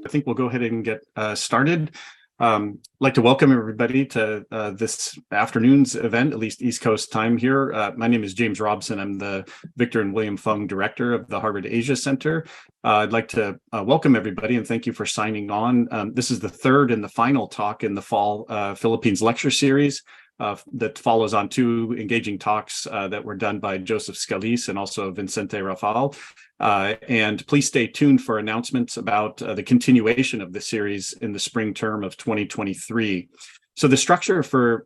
I think we'll go ahead and get started. I'd like to welcome everybody to this afternoon's event, at least East Coast time here. My name is James Robson. I'm the Victor and William Fung Director of the Harvard Asia Center. I'd like to welcome everybody and thank you for signing on. This is the third and the final talk in the fall Philippines lecture series. That follows on two engaging talks that were done by Joseph Scalise and also Vicente Rafal. And please stay tuned for announcements about the continuation of the series in the spring term of 2023. So the structure for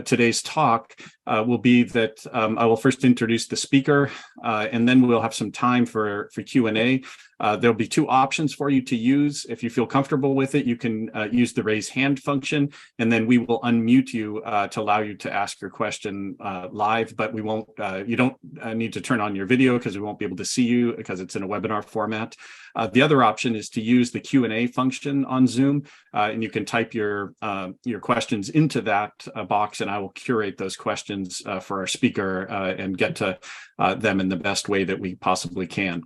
today's talk will be that I will first introduce the speaker, and then we'll have some time for Q&A. There'll be two options for you to use. If you feel comfortable with it, you can use the raise hand function, and then we will unmute you to allow you to ask your question live, but we won't. You don't need to turn on your video because we won't be able to see you because it's in a webinar format. The other option is to use the Q&A function on Zoom, and you can type your questions into that box, and I will curate those questions for our speaker and get to them in the best way that we possibly can.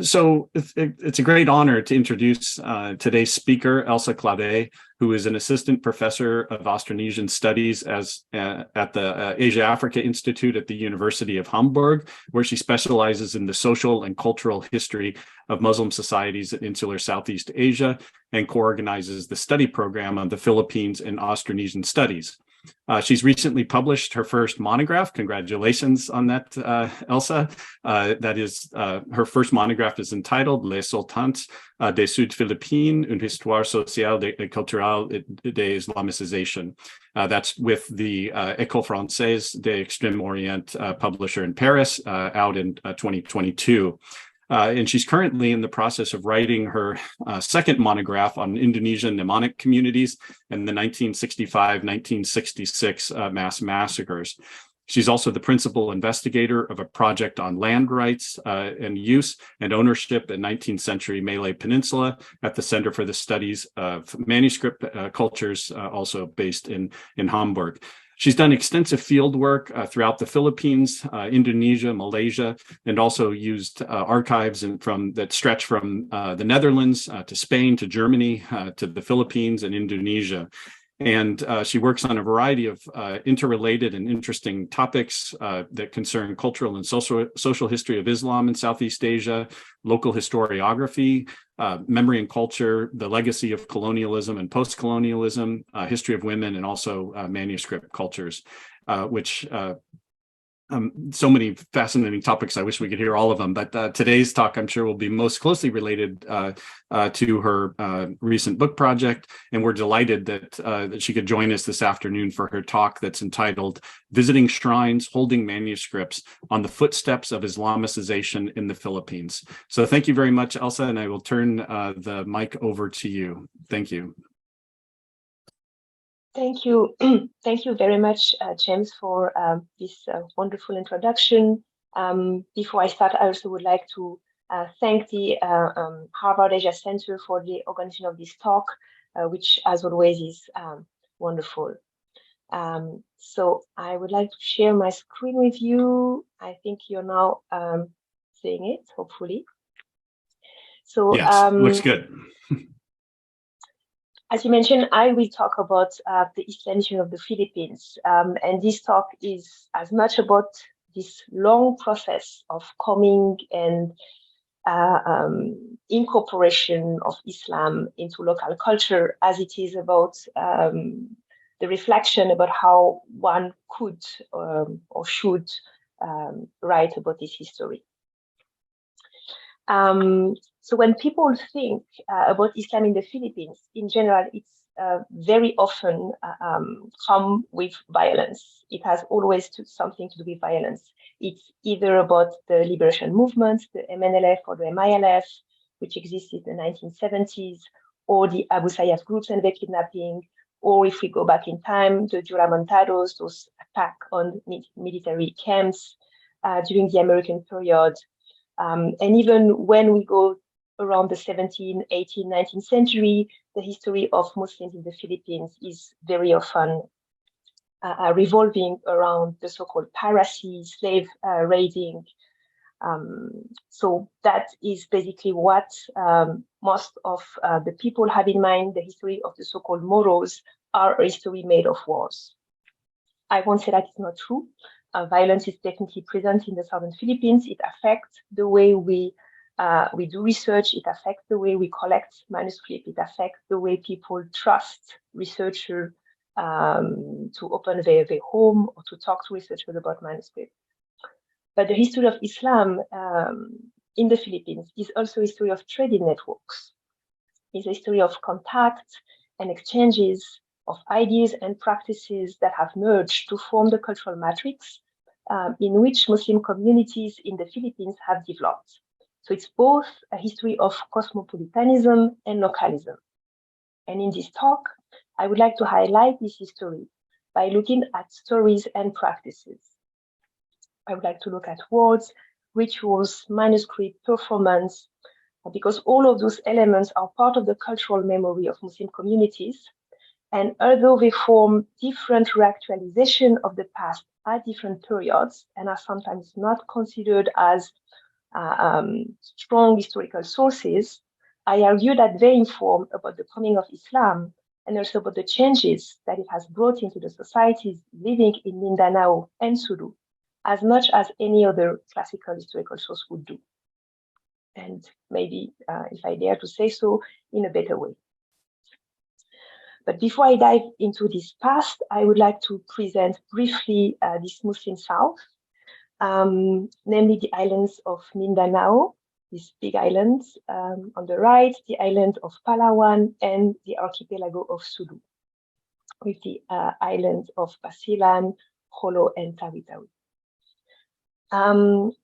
So it's a great honor to introduce today's speaker, Elsa Clavé, who is an assistant professor of Austronesian studies at the Asia-Africa Institute at the University of Hamburg, where she specializes in the social and cultural history of Muslim societies in insular Southeast Asia and co-organizes the study program on the Philippines and Austronesian studies. She's recently published her first monograph. Congratulations on that, Elsa. That is, her first monograph is entitled Les Sultanates des Sud Philippines, une histoire sociale et culturelle de Islamization. That's with the École Française d'Extrême-Orient publisher in Paris, out in 2022. And she's currently in the process of writing her second monograph on Indonesian mnemonic communities and the 1965-1966 mass massacres. She's also the principal investigator of a project on land rights and use and ownership in 19th century Malay Peninsula at the Center for the Studies of Manuscript Cultures, also based in Hamburg. She's done extensive field work throughout the Philippines, Indonesia, Malaysia, and also used archives that stretch from the Netherlands to Spain, to Germany, to the Philippines and Indonesia. And she works on a variety of interrelated and interesting topics that concern cultural and social history of Islam in Southeast Asia, local historiography, memory and culture, the legacy of colonialism and post-colonialism, history of women, and also manuscript cultures, which so many fascinating topics. I wish we could hear all of them, but today's talk, I'm sure, will be most closely related to her recent book project. And we're delighted that she could join us this afternoon for her talk that's entitled Visiting Shrines, Holding Manuscripts on the Footsteps of Islamization in the Philippines. So thank you very much, Elsa, and I will turn the mic over to you. Thank you. Thank you. Thank you very much, James, for this wonderful introduction. Before I start, I also would like to thank the Harvard Asia Center for the organization of this talk, which, as always, is wonderful. So I would like to share my screen with you. I think you're now seeing it, hopefully. So yes, looks good. As you mentioned, I will talk about the Islamization of the Philippines. And this talk is as much about this long process of coming and incorporation of Islam into local culture as it is about the reflection about how one could or should write about this history. So when people think about Islam in the Philippines, in general, it's very often come with violence. It has always something to do with violence. It's either about the liberation movement, the MNLF or the MILF, which existed in the 1970s, or the Abu Sayyaf groups and their kidnapping, or if we go back in time, the Juramontados, those attacks on military camps during the American period. And even when we go around the 17th, 18th, 19th century, the history of Muslims in the Philippines is very often revolving around the so-called piracy, slave raiding. So that is basically what most of the people have in mind the history of the so-called Moros are a history made of wars. I won't say that it's not true. Violence is definitely present in the southern Philippines. It affects the way we do research. It affects the way we collect manuscripts. It affects the way people trust researchers to open their home or to talk to researchers about manuscripts. But the history of Islam in the Philippines is also a history of trading networks. It's a history of contact and exchanges of ideas and practices that have merged to form the cultural matrix in which Muslim communities in the Philippines have developed. So it's both a history of cosmopolitanism and localism. And in this talk, I would like to highlight this history by looking at stories and practices. I would like to look at words, rituals, manuscript, performance, because all of those elements are part of the cultural memory of Muslim communities. And although they form different reactualization of the past at different periods and are sometimes not considered as strong historical sources, I argue that they inform about the coming of Islam and also about the changes that it has brought into the societies living in Mindanao and Sulu, as much as any other classical historical source would do. And maybe, if I dare to say so, in a better way. But before I dive into this past, I would like to present briefly this Muslim South, namely the islands of Mindanao, these big islands on the right, the island of Palawan, and the archipelago of Sulu, with the islands of Basilan, Jolo, and Tawi-Tawi.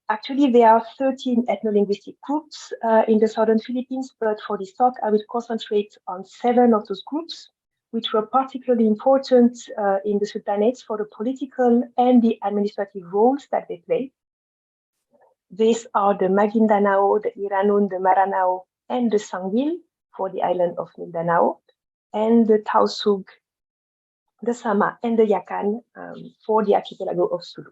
Actually, there are 13 ethno-linguistic groups in the southern Philippines, but for this talk, I will concentrate on 7 of those groups, which were particularly important in the sultanates for the political and the administrative roles that they play. These are the Magindanao, the Iranun, the Maranao, and the Sangil for the island of Mindanao, and the Tausug, the Sama, and the Yakan for the archipelago of Sulu.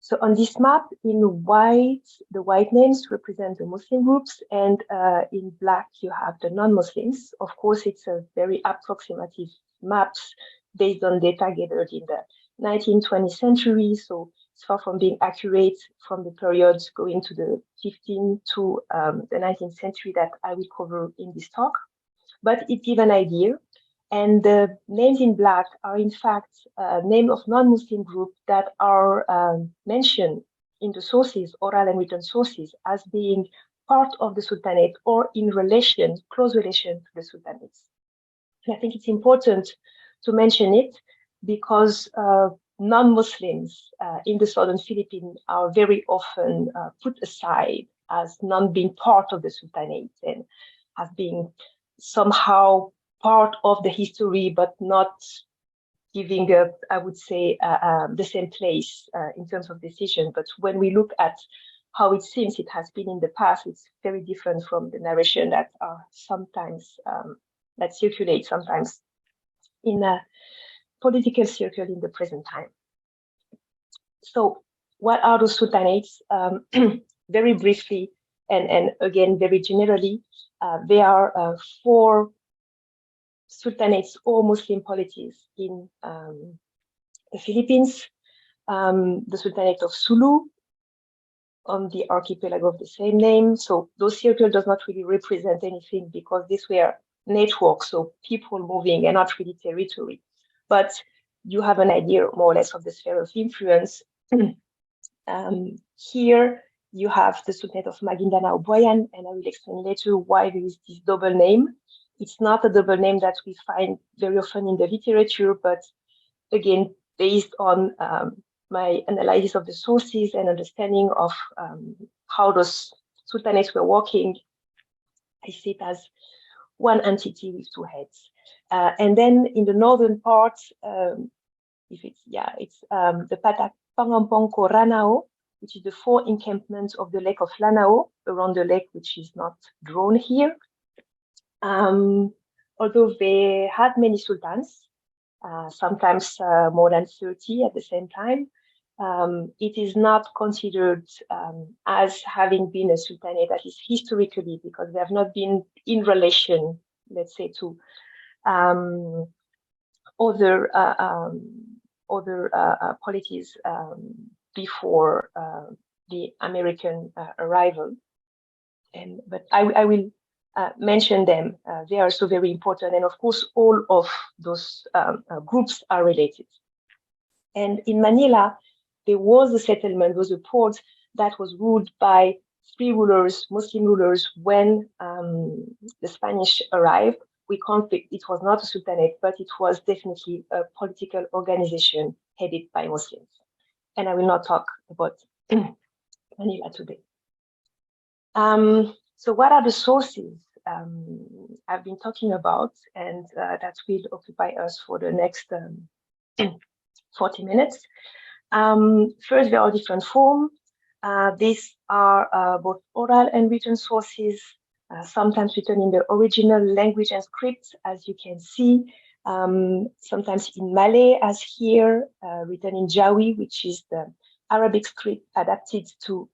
So on this map, in white, the white names represent the Muslim groups, and in black, you have the non-Muslims. Of course, it's a very approximative maps based on data gathered in the 19th, 20th century. So it's far from being accurate from the periods going to the 15th to the 19th century that I will cover in this talk. But it gives an idea. And the names in black are in fact names of non-Muslim groups that are mentioned in the sources, oral and written sources, as being part of the Sultanate or in relation, close relation to the Sultanates. And I think it's important to mention it because non-Muslims in the southern Philippines are very often put aside as not being part of the Sultanate and as being somehow part of the history, but not giving I would say, the same place in terms of decision. But when we look at how it seems it has been in the past, it's very different from the narration that are sometimes, that circulate sometimes in a political circle in the present time. So what are those sultanates? Very briefly, and again, very generally, there are 4 sultanates or Muslim polities in the Philippines. The Sultanate of Sulu on the archipelago of the same name. So those circles does not really represent anything because these were networks, so people moving and not really territory. But you have an idea more or less of the sphere of influence. Here you have the Sultanate of Magindanao-Buayan, and I will explain later why there is this double name. It's not a double name that we find very often in the literature, but again, based on my analysis of the sources and understanding of how those sultanates were working, I see it as one entity with 2 heads. And then in the northern part, it's the pengampong Ranao, which is the 4 encampments of the Lake of Ranao around the lake, which is not drawn here. Although they had many sultans, sometimes more than 30 at the same time, it is not considered as having been a sultanate, at least historically, because they have not been in relation, let's say, to other polities before the American arrival. But I will mention them. They are also very important, and of course, all of those groups are related. And in Manila, there was a settlement, was a port that was ruled by three rulers, Muslim rulers, when the Spanish arrived. It was not a sultanate, but it was definitely a political organization headed by Muslims. And I will not talk about Manila today. So what are the sources I've been talking about, and that will occupy us for the next 40 minutes. First, there are different forms. These are both oral and written sources, sometimes written in the original language and script, as you can see, sometimes in Malay, as here, written in Jawi, which is the Arabic script adapted to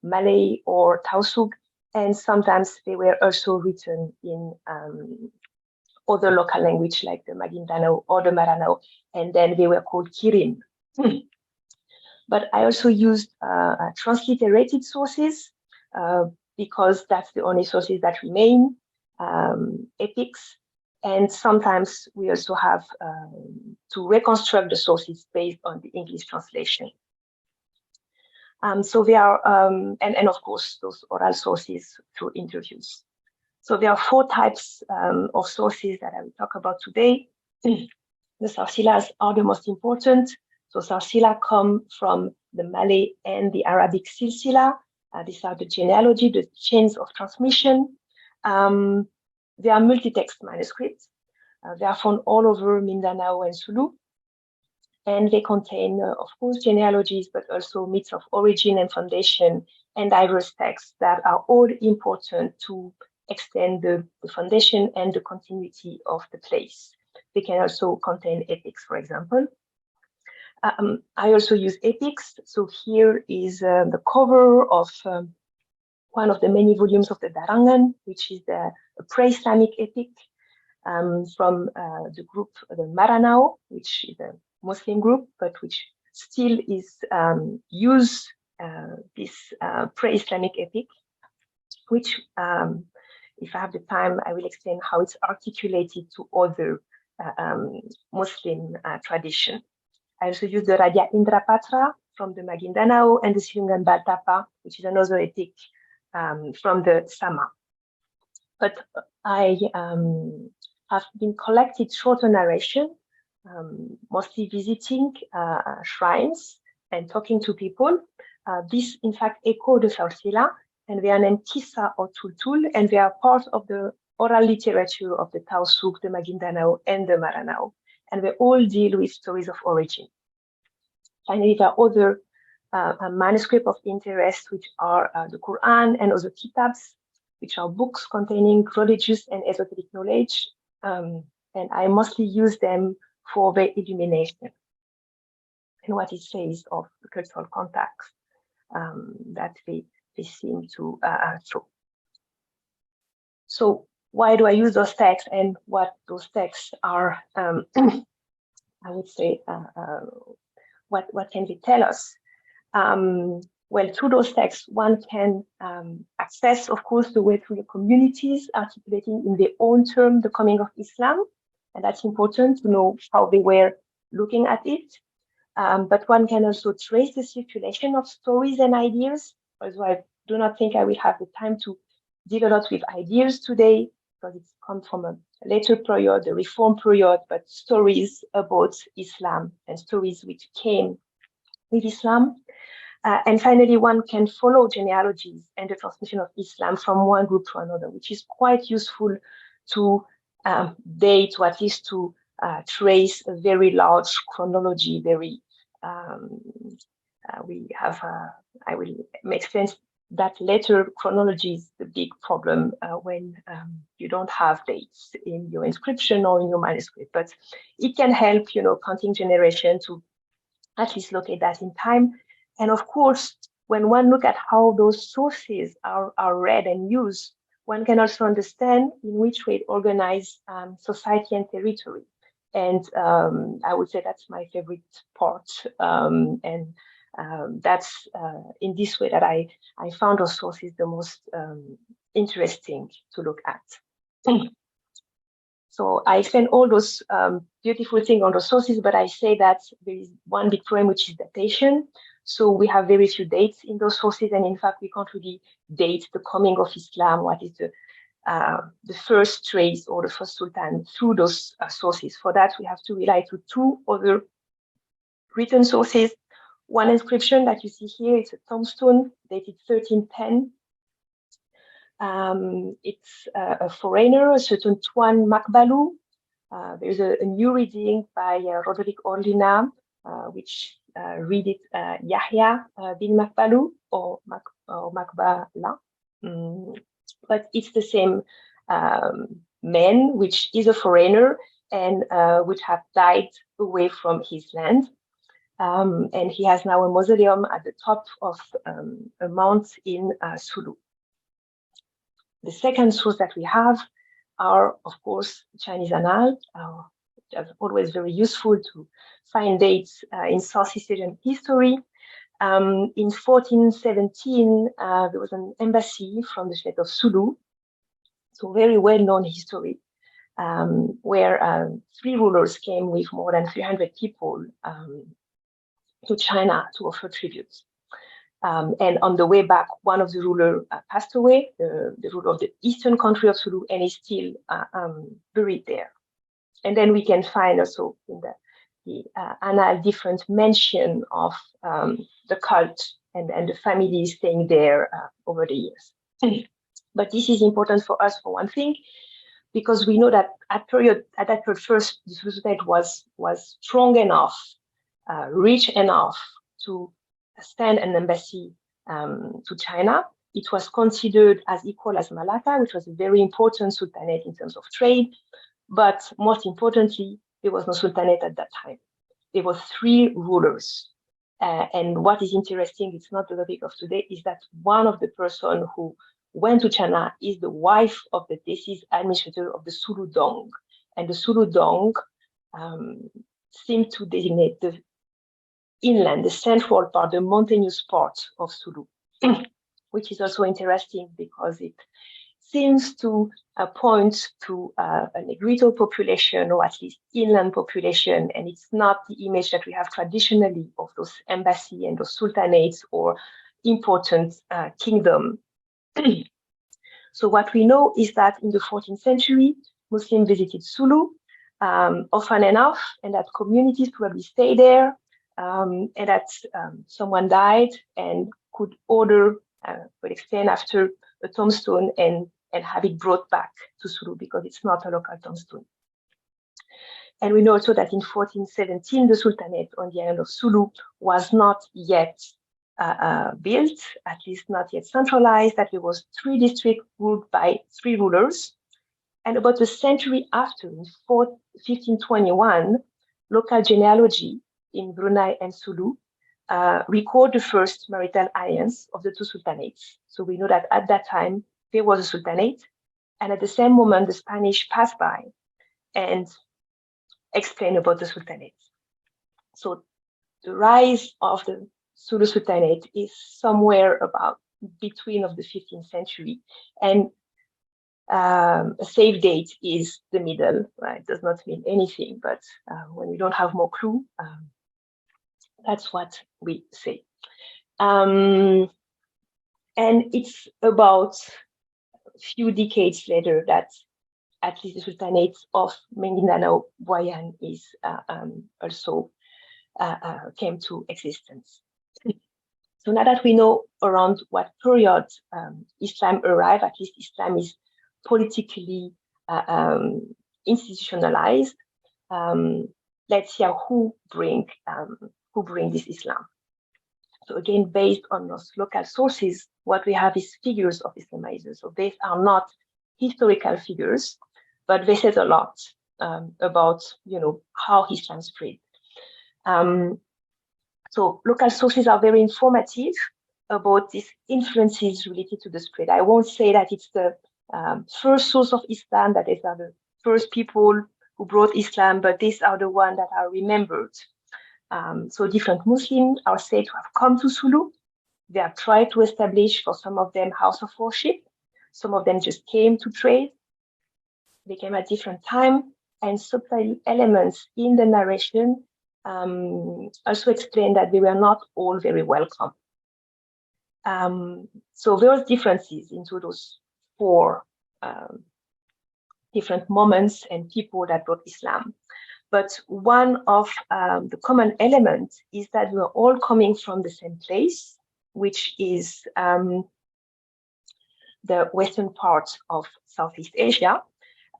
Malay or Tausug, and sometimes they were also written in other local language like the Magindanao or the Maranao, and then they were called Kirim. But I also used transliterated sources because that's the only sources that remain, epics. And sometimes we also have to reconstruct the sources based on the English translation. So there are, and of course, those oral sources through interviews. So there are four types of sources that I will talk about today. The Sarsilas are the most important. So Sarsila come from the Malay and the Arabic silsila. These are the genealogy, the chains of transmission. They are multi-text manuscripts. They are found all over Mindanao and Sulu. And they contain, of course, genealogies, but also myths of origin and foundation and diverse texts that are all important to extend the foundation and the continuity of the place. They can also contain epics, for example. I also use epics. So here is the cover of one of the many volumes of the Darangan, which is the pre-Islamic epic from the group, the Maranao, which is a Muslim group, but which still is use this pre-Islamic epic, which, if I have the time, I will explain how it's articulated to other Muslim tradition. I also use the Radia Indrapatra from the Magindanao and the Silungan Baltapa, which is another epic from the Sama. But I have been collected shorter narration, mostly visiting shrines and talking to people. This, in fact, echo the Sarsila, and they are named Kisa or Tultul, and they are part of the oral literature of the Tausug, the Magindanao, and the Maranao. And they all deal with stories of origin. Finally, there are other manuscripts of interest, which are the Quran and other kitabs, which are books containing religious and esoteric knowledge. And I mostly use them for their illumination and what it says of the cultural context that they seem to show. So why do I use those texts, and what those texts are, I would say, what can they tell us? Well, through those texts, one can access, of course, the way through the communities, articulating in their own term the coming of Islam. And that's important to know how they were looking at it. But one can also trace the circulation of stories and ideas, although I do not think I will have the time to deal a lot with ideas today, because it's come from a later period, the Reform period, but stories about Islam and stories which came with Islam. And finally, one can follow genealogies and the transmission of Islam from one group to another, which is quite useful to date, or at least to trace a very large chronology. We have, I will explain that later. Chronology is the big problem when you don't have dates in your inscription or in your manuscript, but it can help, counting generation to at least locate that in time. And of course, when one look at how those sources are read and used, one can also understand in which way it organize society and territory. And I would say that's my favorite part. That's in this way that I found those sources the most interesting to look at. So I explain all those beautiful things on the sources, but I say that there is one big problem, which is datation. So we have very few dates in those sources, and in fact, we can't really date the coming of Islam. What is the first trace or the first sultan through those sources? For that, we have to rely to two other written sources. One inscription that you see here, it's a tombstone dated 1310. It's a foreigner, a certain Tuan Makbalu. There's a new reading by Roderick Orlina, which read it Yahya bin Makbalu or Makbala. But it's the same man, which is a foreigner and which have died away from his land. And he has now a mausoleum at the top of a mount in Sulu. The second source that we have are, of course, Chinese annals, which are always very useful to find dates in Southeast Asian history. In 1417, there was an embassy from the state of Sulu, so very well-known history, where three rulers came with more than 300 people to China to offer tributes. And on the way back, one of the rulers passed away, the ruler of the eastern country of Sulu, and is still buried there. And then we can find also in the annal different mention of the cult and the family staying there over the years. But this is important for us for one thing, because we know that at that period first, the Sulu state was strong enough, rich enough to send an embassy to China. It was considered as equal as Malacca, which was a very important sultanate in terms of trade. But most importantly, there was no sultanate at that time. There were three rulers. And what is interesting, it's not the topic of today, is that one of the person who went to China is the wife of the deceased administrator of the Sulu Dong. And the Sulu Dong seemed to designate the inland, the central part, the mountainous part of Sulu, which is also interesting because it seems to point to a Negrito population, or at least inland population, and it's not the image that we have traditionally of those embassy and those sultanates or important kingdom. So what we know is that in the 14th century, Muslims visited Sulu often enough, and that communities probably stayed there. And that someone died and could order, could extend after a tombstone and have it brought back to Sulu because it's not a local tombstone. And we know also that in 1417, the Sultanate on the island of Sulu was not yet built, at least not yet centralized, that there was 3 districts ruled by 3 rulers. And about a century after, in 1521, local genealogy in Brunei and Sulu record the first marital alliance of the 2 sultanates. So we know that at that time, there was a sultanate, and at the same moment, the Spanish passed by and explained about the sultanate. So the rise of the Sulu Sultanate is somewhere about between of the 15th century, and a safe date is the middle, right? It does not mean anything, but when we don't have more clue, that's what we say. And it's about a few decades later that at least the Sultanate of Magindanao-Buayan is also came to existence. So now that we know around what period Islam arrived, at least Islam is politically institutionalized, let's see who bring this Islam. So again, based on those local sources, what we have is figures of Islamizers. So these are not historical figures, but they said a lot about, how Islam spread. So local sources are very informative about these influences related to the spread. I won't say that it's the first source of Islam, that these are the first people who brought Islam, but these are the ones that are remembered. So different Muslims are said to have come to Sulu. They have tried to establish, for some of them, house of worship. Some of them just came to trade. They came at different time, and subtle elements in the narration also explain that they were not all very welcome. So there are differences into those four different moments and people that brought Islam. But one of the common elements is that we are all coming from the same place, which is the western part of Southeast Asia.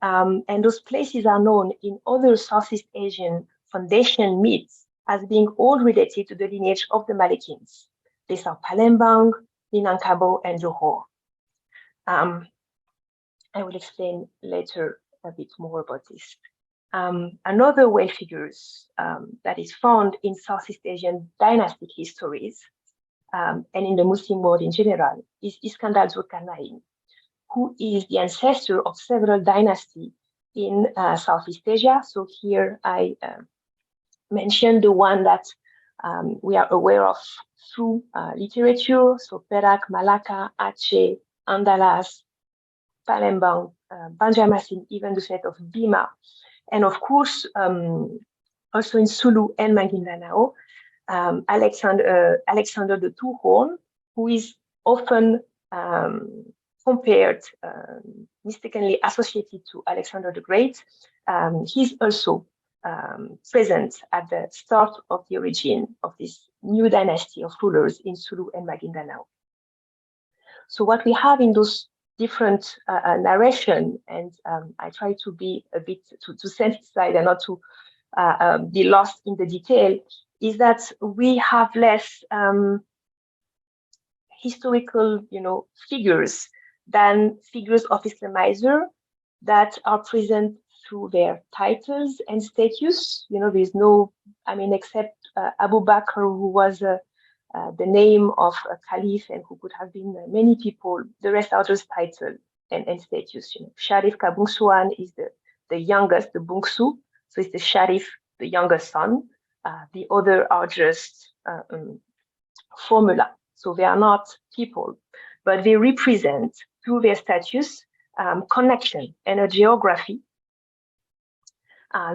And those places are known in other Southeast Asian foundation myths as being all related to the lineage of the Malay kings. These are Palembang, Minangkabau, and Johor. I will explain later a bit more about this. Another way figures that is found in Southeast Asian dynastic histories and in the Muslim world in general is Iskandar Zulkarnain, who is the ancestor of several dynasties in Southeast Asia. So here I mentioned the one that we are aware of through literature, so Perak, Malacca, Aceh, Andalas, Palembang, Banjarmasin, even the state of Bima. And of course, also in Sulu and Magindanao, Alexander the Two-Horn, who is often compared, mistakenly associated to Alexander the Great. He's also present at the start of the origin of this new dynasty of rulers in Sulu and Magindanao. So what we have in those different narration, and I try to be a bit to synthesize and not to be lost in the detail, is that we have less historical, figures than figures of Islamizer that are present through their titles and status. There's no, except Abu Bakr, who was the name of a caliph and who could have been many people. The rest are just title and status. Sharif Kabungsuan is the youngest, the Bungsu, so it's the Sharif, the youngest son. The other are just formula. So they are not people, but they represent through their status connection and a geography.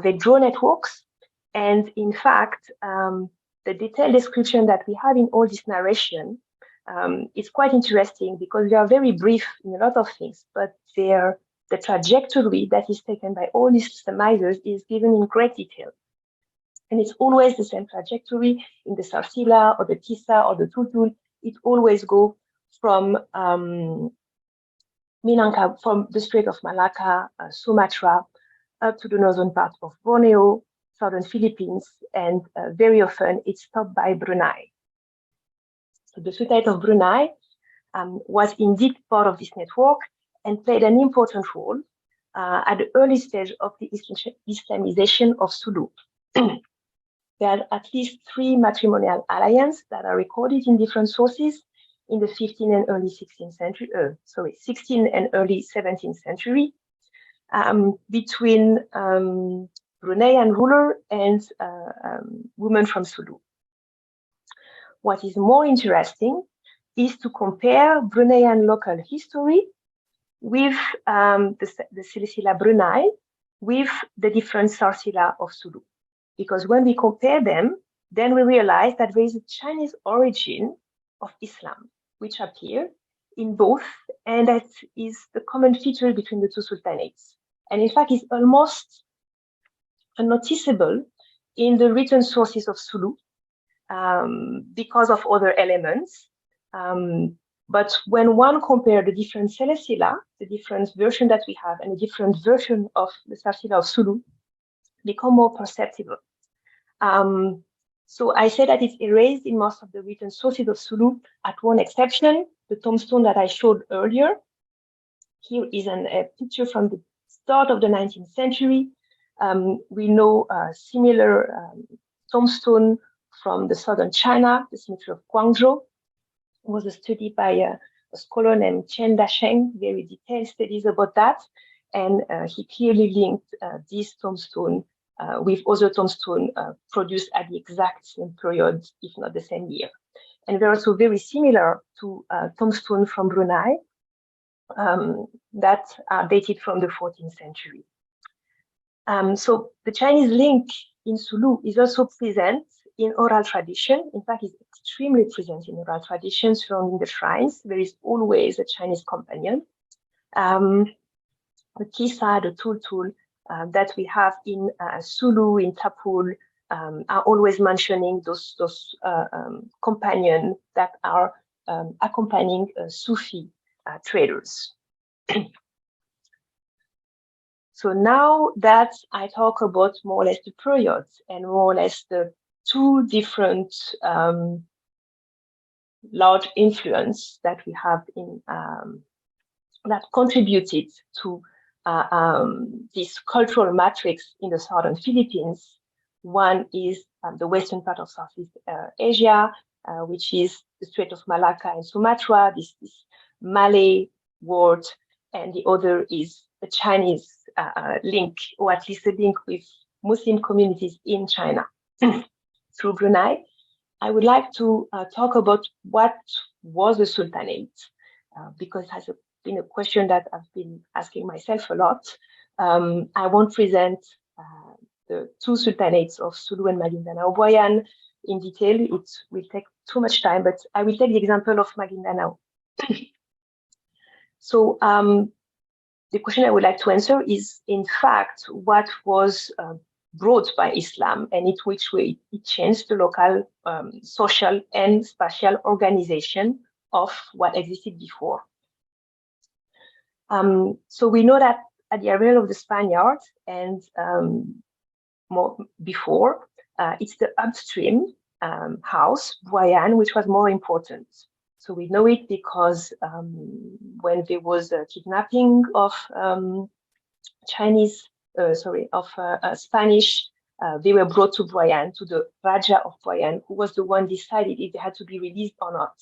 They draw networks, and in fact, the detailed description that we have in all this narration is quite interesting because they are very brief in a lot of things, but the trajectory that is taken by all these Islamizers is given in great detail. And it's always the same trajectory in the Sarsila or the Tisa or the Tutul. It always goes from Minangkabau, from the Strait of Malacca, Sumatra, up to the northern part of Borneo, southern Philippines, and very often it's stopped by Brunei. So the Sultanate of Brunei was indeed part of this network and played an important role at the early stage of the Islamization of Sulu. There are at least 3 matrimonial alliances that are recorded in different sources in the 15th and early 16th century, 16th and early 17th century, between Bruneian ruler and women from Sulu. What is more interesting is to compare Bruneian local history with the Silsila Brunei with the different Sarsila of Sulu. Because when we compare them, then we realize that there is a Chinese origin of Islam, which appear in both, and that is the common feature between the two sultanates. And in fact, it's almost unnoticeable in the written sources of Sulu because of other elements. But when one compares the different Selesila, the different version that we have, and the different version of the Sarsila of Sulu, become more perceptible. So I say that it's erased in most of the written sources of Sulu, at one exception, the tombstone that I showed earlier. Here is a picture from the start of the 19th century. We know a similar tombstone from the southern China, the cemetery of Guangzhou. It was a study by a scholar named Chen Dasheng, very detailed studies about that. And he clearly linked this tombstone with other tombstone produced at the exact same period, if not the same year. And they're also very similar to tombstone from Brunei that are dated from the 14th century. So the Chinese link in Sulu is also present in oral tradition. In fact, it's extremely present in oral traditions surrounding the shrines. There is always a Chinese companion. The kisa, the tultul that we have in Sulu, in Tapul, are always mentioning those companions that are accompanying Sufi traders. So now that I talk about more or less the periods and more or less the two different large influence that we have in that contributed to this cultural matrix in the southern Philippines. One is the western part of Southeast Asia, which is the Strait of Malacca and Sumatra, this Malay world, and the other is the Chinese link, or at least a link with Muslim communities in China through Brunei. I would like to talk about what was the Sultanate, because it has been a question that I've been asking myself a lot. I won't present the two sultanates of Sulu and Magindanao-Buayan in detail. It will take too much time, but I will take the example of Magindanao. So the question I would like to answer is, in fact, what was brought by Islam and in which way it changed the local social and spatial organization of what existed before. So we know that at the arrival of the Spaniards and more before, it's the upstream house, Buayan, which was more important. So we know it because when there was a kidnapping of Spanish, they were brought to Buayan, to the Raja of Buayan, who was the one decided if they had to be released or not.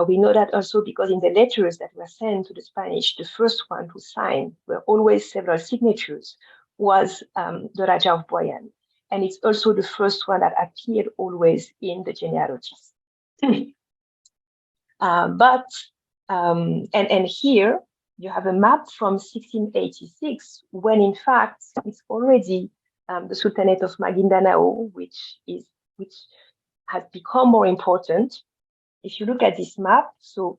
We know that also because in the letters that were sent to the Spanish, the first one who signed, were always several signatures, was the Raja of Buayan. And it's also the first one that appeared always in the genealogies. And here you have a map from 1686, when in fact it's already the Sultanate of Magindanao, which has become more important. If you look at this map, so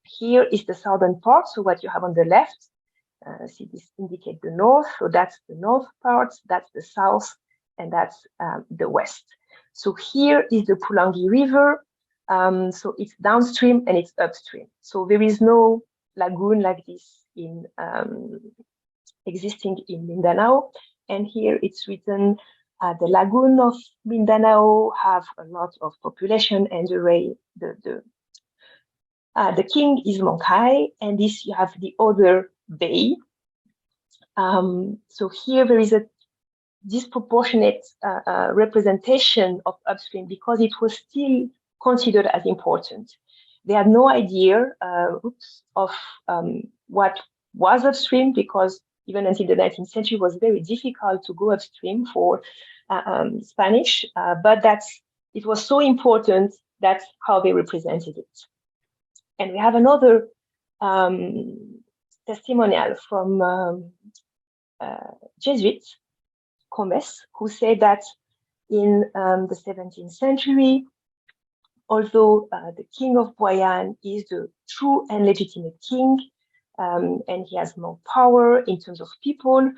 here is the southern part. So what you have on the left, see this indicate the north. So that's the north part, that's the south, and that's the west. So here is the Pulangi River. So it's downstream and it's upstream. So there is no lagoon like this in existing in Mindanao. And here it's written, the lagoon of Mindanao have a lot of population, and the king is Mongkai, and this you have the other bay. So here there is a disproportionate representation of upstream because it was still considered as important. They had no idea of what was upstream, because even until the 19th century it was very difficult to go upstream for Spanish, but it was so important, that's how they represented it. And we have another testimonial from Jesuit Combes, who said that in the 17th century, although the king of Buayan is the true and legitimate king, and he has more power in terms of people,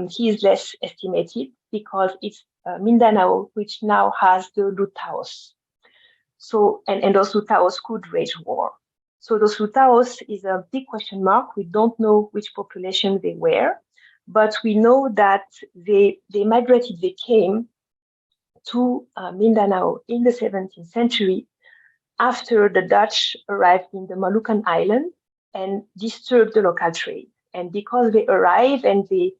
he is less estimated because it's Mindanao which now has the Lutaos. So, and those Lutaos could wage war. So those Lutaos is a big question mark. We don't know which population they were, but we know that they migrated, they came to Mindanao in the 17th century after the Dutch arrived in the Moluccan island and disturbed the local trade. And because they arrived and they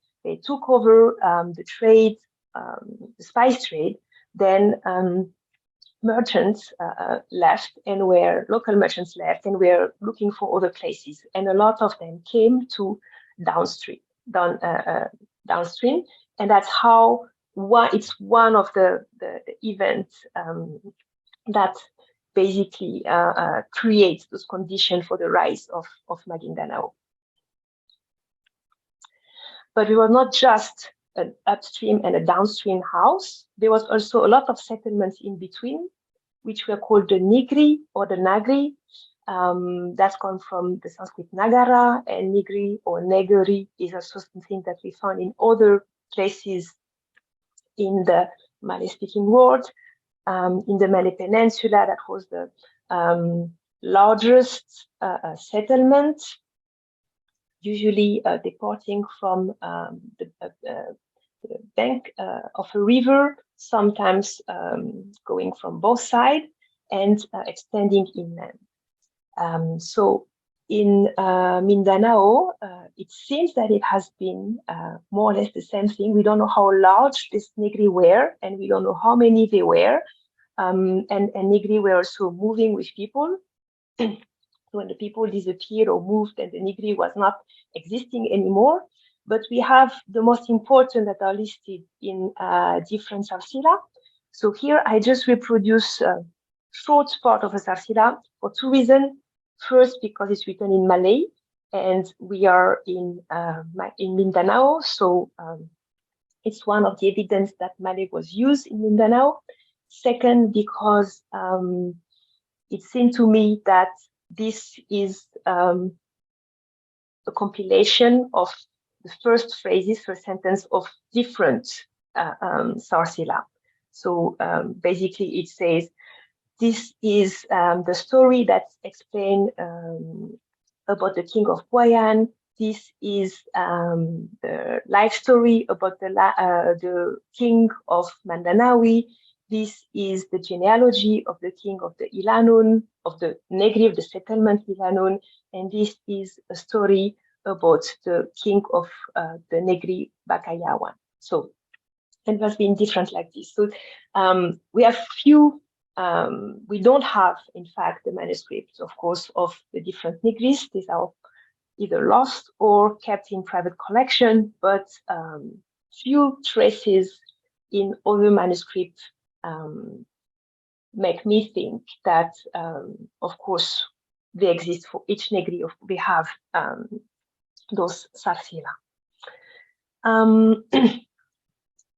took over the trade, the spice trade, then merchants left, and where local merchants left, and were looking for other places, and a lot of them came to downstream, and that's how it's one of the events that basically creates those conditions for the rise of Magindanao. But we were not just an upstream and a downstream house. There was also a lot of settlements in between, which were called the Nigri or the Nagri. That's come from the Sanskrit Nagara, and Nigri or Negeri is also something that we found in other places in the Malay-speaking world. In the Malay Peninsula, that was the largest settlement, usually departing from the bank of a river, sometimes going from both sides and extending inland. So in Mindanao, it seems that it has been more or less the same thing. We don't know how large these Negri were, and we don't know how many they were. And Negri were also moving with people. When the people disappeared or moved, and the Negri was not existing anymore. But we have the most important that are listed in different Sarsila. So here I just reproduce a short part of a Sarsila for two reasons. First, because it's written in Malay, and we are in Mindanao, so it's one of the evidence that Malay was used in Mindanao. Second, because it seemed to me that this is a compilation of the first phrases, first sentence of different Sarsila. So basically it says, this is the story that explains about the king of Buayan. This is the life story about the king of Mandanawi. This is the genealogy of the king of the Ilanun, of the Negri of the settlement Ilanun. And this is a story about the king of the Negri Bakayawan. So it has been different like this. So we have few. We don't have, in fact, the manuscripts, of course, of the different Negris. These are either lost or kept in private collection, but few traces in other manuscripts make me think that, of course, they exist for each Negri. We have those Sarsila.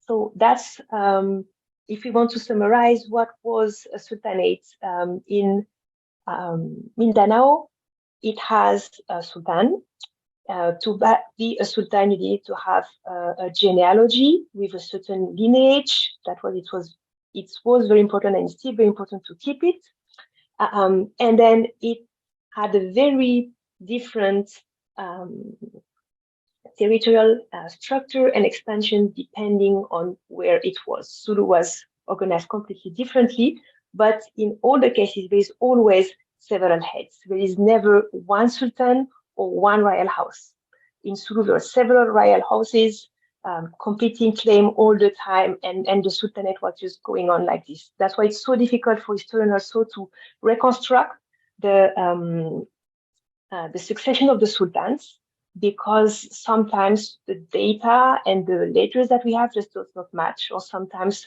So that's if we want to summarize what was a sultanate in Mindanao, it has a sultan. To be a sultan, you need to have a genealogy with a certain lineage. That was it was very important, and still very important to keep it. And then it had a very different territorial structure and expansion depending on where it was. Sulu was organized completely differently, but in all the cases, there is always several heads. There is never one sultan or one royal house. In Sulu, there are several royal houses competing claim all the time, and the sultanate was just going on like this. That's why it's so difficult for historians also to reconstruct the succession of the sultans, because sometimes the data and the letters that we have just does not match, or sometimes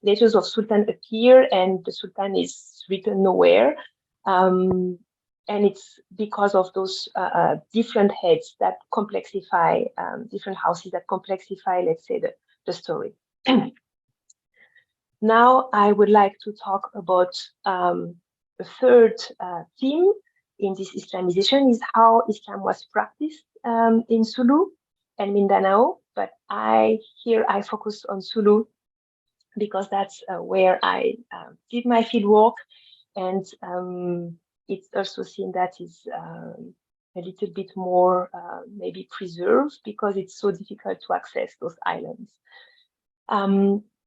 letters of sultan appear and the sultan is written nowhere. And it's because of those different heads that complexify, different houses that complexify, let's say, the story. Now I would like to talk about the third theme in this Islamization, is how Islam was practiced in Sulu and Mindanao. But here I focus on Sulu because that's where I did my field work, and it's also seen that is a little bit more maybe preserved because it's so difficult to access those islands.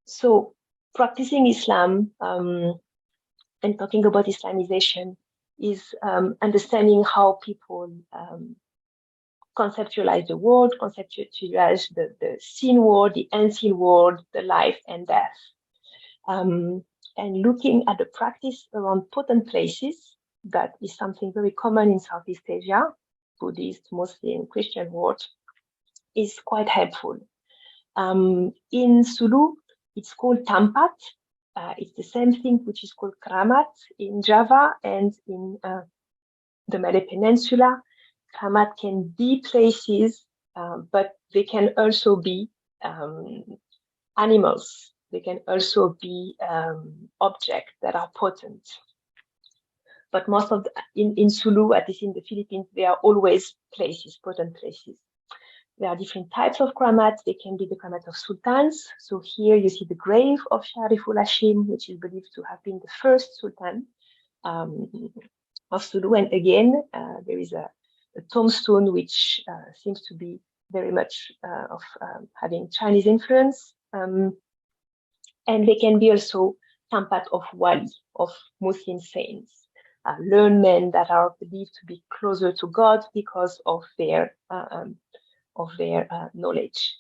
So practicing Islam and talking about Islamization is understanding how people conceptualize the world, conceptualize the seen world, the unseen world, the life and death. And looking at the practice around potent places, that is something very common in Southeast Asia, Buddhist, Muslim, Christian world, is quite helpful. In Sulu, it's called tampat. It's the same thing which is called kramat in Java and in the Malay Peninsula. Kramat can be places, but they can also be animals. They can also be objects that are potent. But most of in Sulu, at least in the Philippines, they are always places, potent places. There are different types of kramats. They can be the kramat of sultans. So here you see the grave of Shariful Hashim, which is believed to have been the first sultan of Sulu. And again, there is a tombstone which seems to be very much of having Chinese influence. And they can be also tampat of wali, of Muslim saints, learned men that are believed to be closer to God because of their knowledge.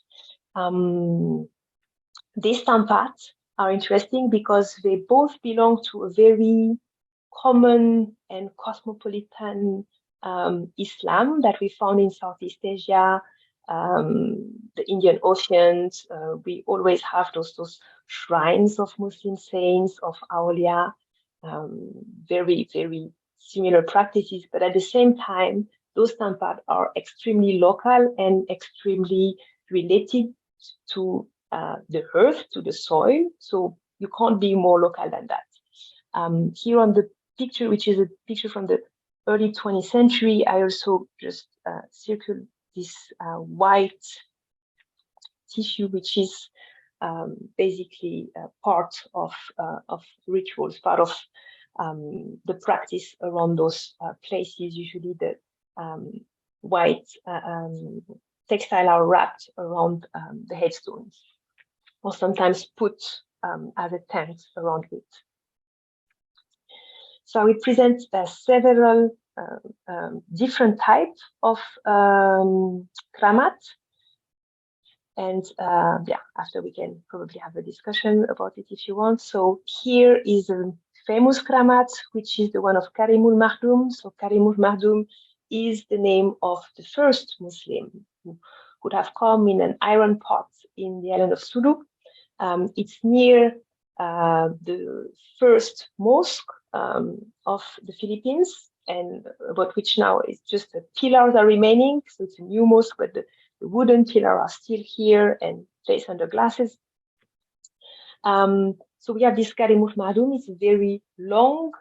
These tampats are interesting because they both belong to a very common and cosmopolitan Islam that we found in Southeast Asia, the Indian Oceans. We always have those shrines of Muslim saints, of awliya, very, very similar practices, but at the same time, those tampat are extremely local and extremely related to the earth, to the soil. So you can't be more local than that. Here on the picture, which is a picture from the early 20th century, I also just circled this white tissue, which is basically part of rituals, part of the practice around those places. Usually the white textile are wrapped around the headstones, or sometimes put as a tent around it. So we present several different types of kramat. And yeah, after we can probably have a discussion about it if you want. So here is a famous kramat, which is the one of Karimul Mahdum. So Karimul Mahdum is the name of the first Muslim who could have come in an iron pot in the island of Sulu. It's near the first mosque of the Philippines, and about which now is just the pillars are remaining. So it's a new mosque, but the wooden pillars are still here and placed under glasses. So we have this Karimul Mahdum. It's a very long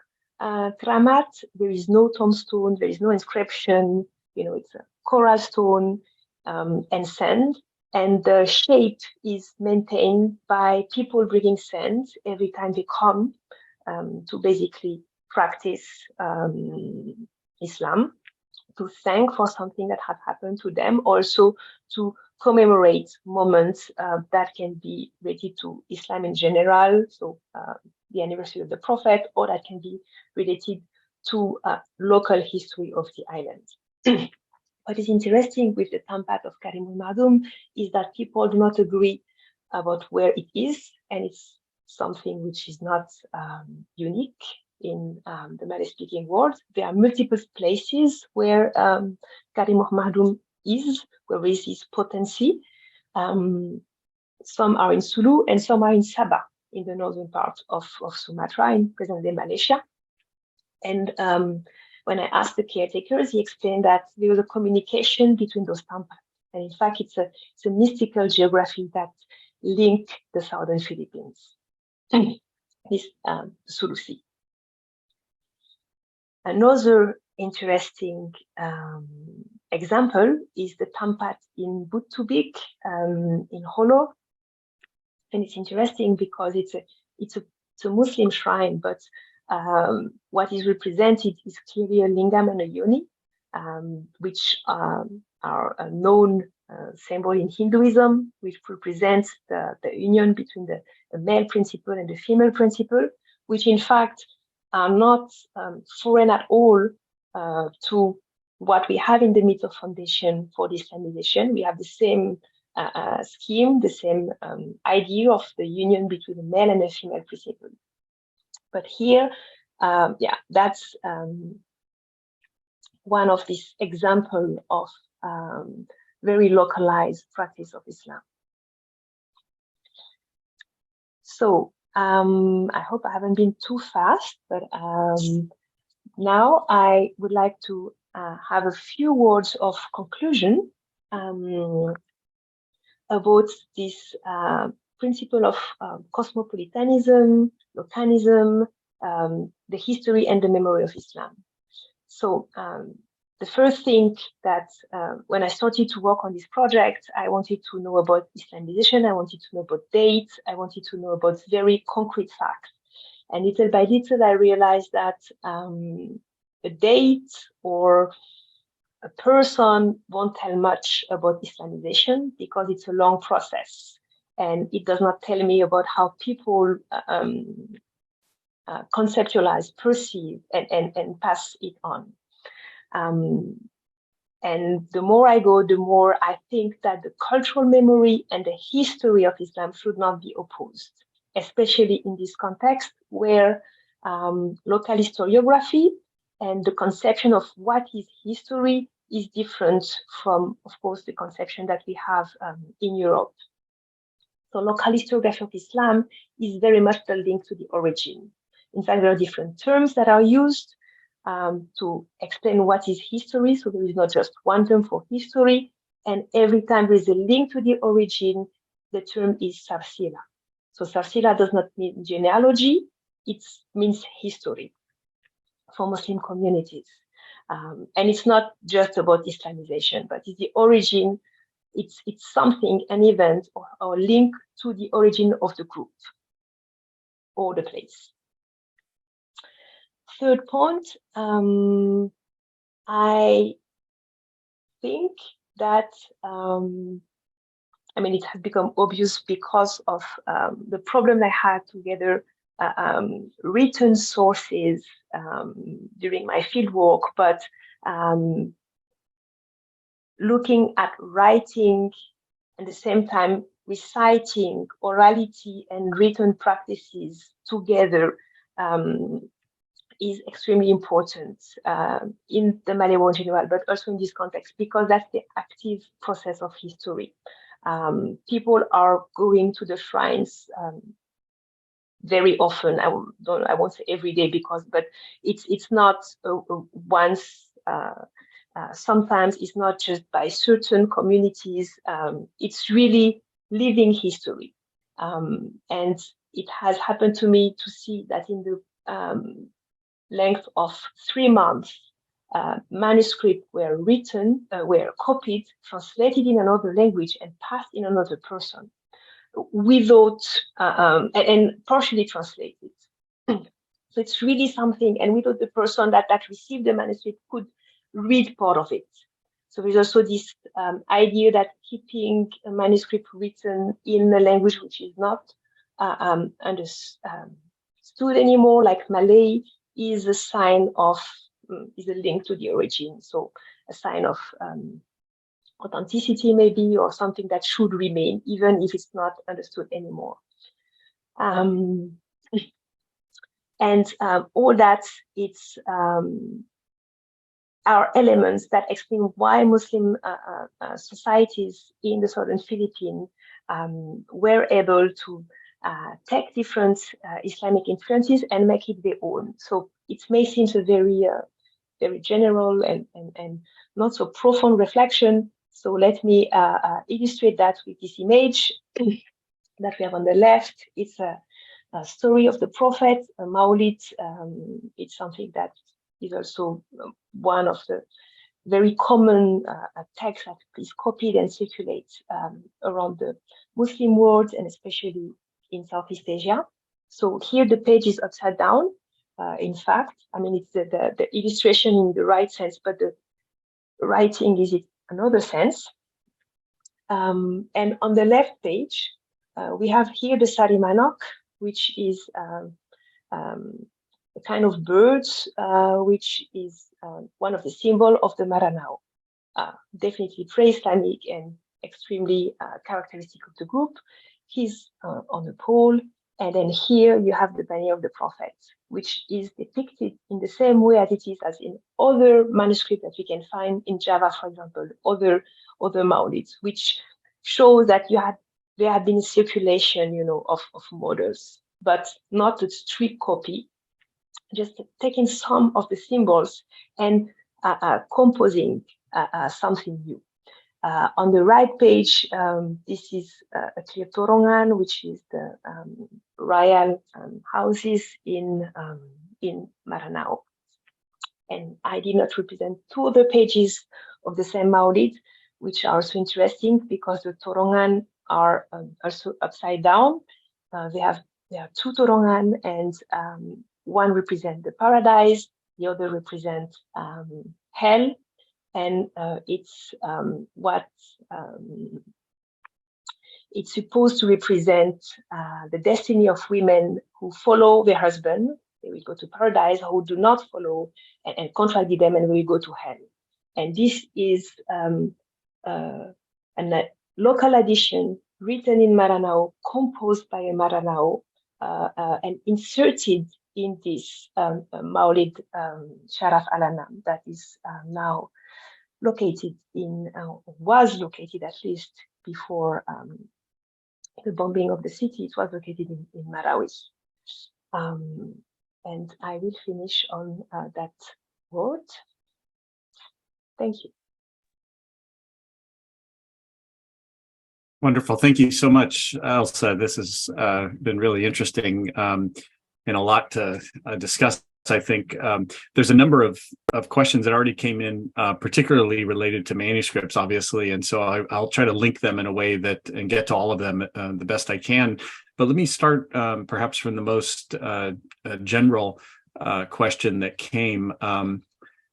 kramat. There is no tombstone, there is no inscription. You know, it's a coral stone and sand. And the shape is maintained by people bringing sand every time they come to basically practice Islam, to thank for something that had happened to them, also to commemorate moments that can be related to Islam in general, so the anniversary of the Prophet, or that can be related to local history of the island. What is interesting with the tampat of Karimul Mahdum is that people do not agree about where it is, and it's something which is not unique in the Malay-speaking world. There are multiple places where Karimul Mahdum is, where there is his potency. Some are in Sulu and some are in Sabah, in the northern part of Sumatra, in present-day Malaysia. And when I asked the caretakers, he explained that there was a communication between those tampats. And in fact, it's a mystical geography that linked the southern Philippines, this Sulu Sea. Another interesting example is the tampat in Butubik in Holo. And it's interesting because it's a Muslim shrine, but what is represented is clearly a lingam and a yoni, which are a known symbol in Hinduism, which represents the union between the male principle and the female principle, which in fact are not foreign at all to what we have in the myth of foundation for the Islamization. We have the same scheme, the same idea of the union between a male and a female principle. But here, yeah, that's one of these examples of very localized practice of Islam. So I hope I haven't been too fast, but now I would like to have a few words of conclusion about this principle of cosmopolitanism, localism, the history and the memory of Islam. So the first thing that when I started to work on this project, I wanted to know about Islamization, I wanted to know about dates, I wanted to know about very concrete facts. And little by little, I realized that a date or a person won't tell much about Islamization because it's a long process. And it does not tell me about how people conceptualize, perceive, and pass it on. And the more I go, the more I think that the cultural memory and the history of Islam should not be opposed, especially in this context where local historiography and the conception of what is history is different from, of course, the conception that we have in Europe. So local historiography of Islam is very much the link to the origin. In fact, there are different terms that are used to explain what is history. So there is not just one term for history. And every time there is a link to the origin, the term is sarsila. So sarsila does not mean genealogy, it means history for Muslim communities. And it's not just about Islamization, but it's the origin, it's something, an event or link to the origin of the group or the place. Third point, I think that, I mean, it has become obvious because of the problem I had to gather written sources during my fieldwork, but looking at writing and at the same time reciting orality and written practices together is extremely important in the Malay world in general, but also in this context, because that's the active process of history. People are going to the shrines very often. I won't say every day but it's not once. Sometimes it's not just by certain communities. It's really living history, and it has happened to me to see that in the length of 3 months, manuscripts were written, were copied, translated in another language, and passed in another person, without and partially translated. So it's really something, and without the person that received the manuscript could read part of it. So there's also this idea that keeping a manuscript written in a language which is not understood anymore, like Malay, is a sign of, is a link to the origin. So a sign of authenticity maybe, or something that should remain, even if it's not understood anymore. And all that, it's are elements that explain why Muslim societies in the southern Philippines were able to take different Islamic influences and make it their own. So it may seem a very, very general and not so profound reflection. So let me illustrate that with this image that we have on the left. It's a story of the Prophet, a Maulid. It's something that is also one of the very common texts that is copied and circulates around the Muslim world, and especially in Southeast Asia. So here the page is upside down. In fact, I mean, it's the illustration in the right sense, but the writing is in another sense. And on the left page, we have here the Sarimanok, which is a kind of bird, which is one of the symbols of the Ranao. Definitely pre-Islamic and extremely characteristic of the group. He's on a pole, and then here you have the banner of the prophet, which is depicted in the same way as it is as in other manuscripts that we can find in Java, for example, other maulids, which shows that there have been circulation, of models, but not a strict copy, just taking some of the symbols and composing something new. On the right page, this is a clear torongan, which is the royal houses in Magindanao. And I did not represent two other pages of the same maulid, which are also interesting because the torongan are also upside down. There are two torongan, and one represents the paradise, the other represents hell. And it's supposed to represent the destiny of women who follow their husband. They will go to paradise, who do not follow and contract with them, and will go to hell. And this is a local edition written in Magindanao, composed by a Magindanao, and inserted in this Maulid Sharaf al-Anam that is now located was located, at least before the bombing of the city. It was located in Marawi. And I will finish on that word. Thank you. Wonderful. Thank you so much, Elsa. This has been really interesting and a lot to discuss. I think there's a number of questions that already came in, particularly related to manuscripts, obviously, and so I'll try to link them in a way and get to all of them the best I can. But let me start perhaps from the most general question that came,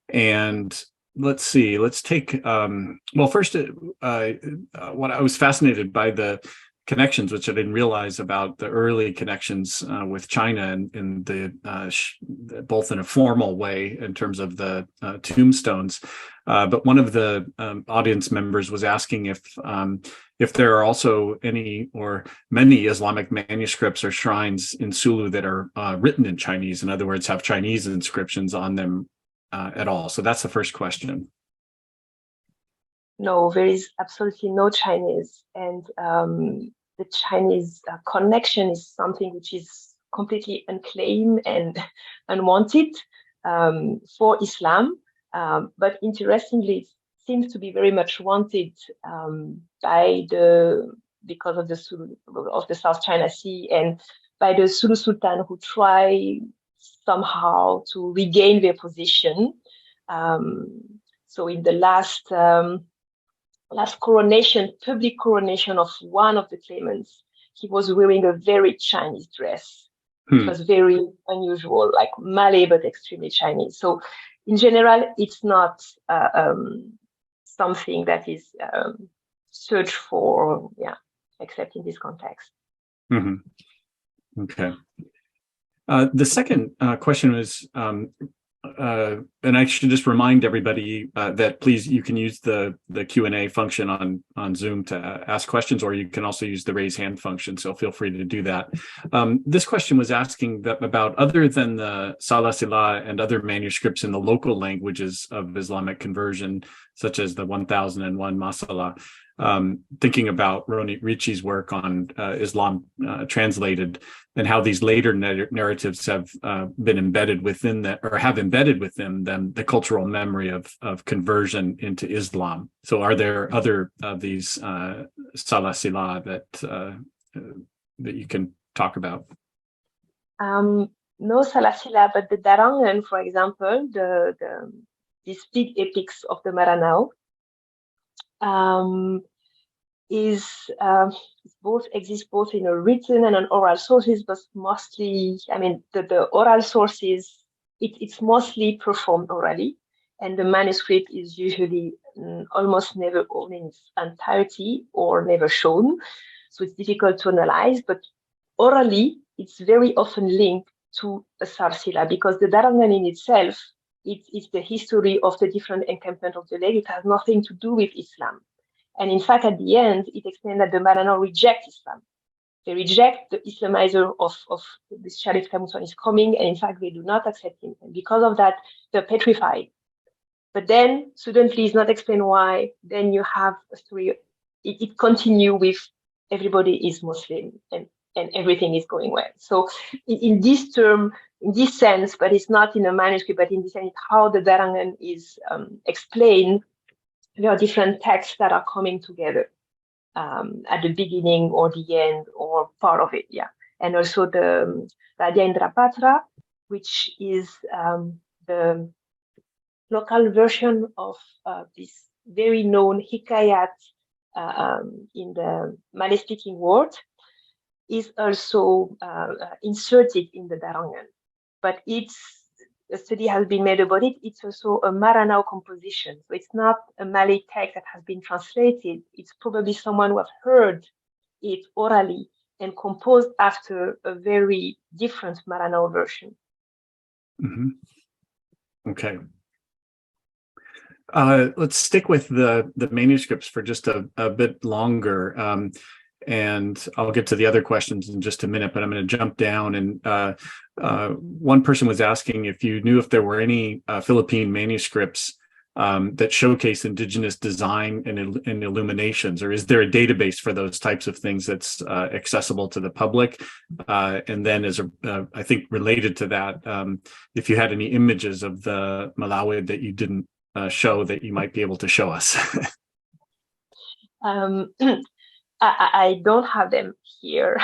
and let's see. Let's take well, first, what I was fascinated by the connections, which I didn't realize about the early connections with China and the both in a formal way in terms of the tombstones. But one of the audience members was asking if there are also any or many Islamic manuscripts or shrines in Sulu that are written in Chinese. In other words, have Chinese inscriptions on them at all. So that's the first question. No, there is absolutely no Chinese, and the Chinese connection is something which is completely unclaimed and unwanted for Islam. But interestingly, it seems to be very much wanted because of the Sulu, of the South China Sea, and by the Sulu Sultan, who try somehow to regain their position. So in the last coronation, public coronation of one of the claimants, he was wearing a very Chinese dress. It was very unusual, like Malay, but extremely Chinese. So in general, it's not something that is searched for, except in this context. Okay. The second question was, and I should just remind everybody that please, you can use the Q&A function on Zoom to ask questions, or you can also use the raise hand function. So feel free to do that. This question was asking about, other than the Salasila and other manuscripts in the local languages of Islamic conversion, such as the 1001 Masala, thinking about Roni Ricci's work on Islam translated, and how these later narratives have been embedded within that, or have embedded within them, the cultural memory of conversion into Islam. So are there other of these Salasila that you can talk about? No Salasila, but the Darangan, for example, these big epics of the Magindanao, exists both in a written and an oral sources, but mostly, the oral sources, it's mostly performed orally, and the manuscript is usually almost never owned in its entirety or never shown. So it's difficult to analyze, but orally, it's very often linked to a Sarsila, because the Darangan in itself, it's the history of the different encampments of the lake. It has nothing to do with Islam. And in fact, at the end, it explained that the Maranao reject Islam. They reject the Islamizer of this Sharif Kamusan is coming, and in fact, they do not accept him. And because of that, they're petrified. But then, suddenly, it's not explained why. Then you have a story. It continues with everybody is Muslim and everything is going well. So in this term, in this sense, but it's not in a manuscript, but in this sense, how the Darangan is explained, there are different texts that are coming together at the beginning or the end or part of it, yeah. And also the Raja Indrapatra, which is the local version of this very known hikayat in the Malay-speaking world, is also inserted in the Darangan. But a study has been made about it. It's also a Maranao composition. So it's not a Malay text that has been translated. It's probably someone who has heard it orally and composed after a very different Maranao version. Mm-hmm. Okay. Let's stick with the manuscripts for just a bit longer. And I'll get to the other questions in just a minute, but I'm going to jump down. And one person was asking if you knew if there were any Philippine manuscripts that showcase indigenous design and illuminations, or is there a database for those types of things that's accessible to the public? And then I think related to that, if you had any images of the Malawid that you didn't show that you might be able to show us. I don't have them here,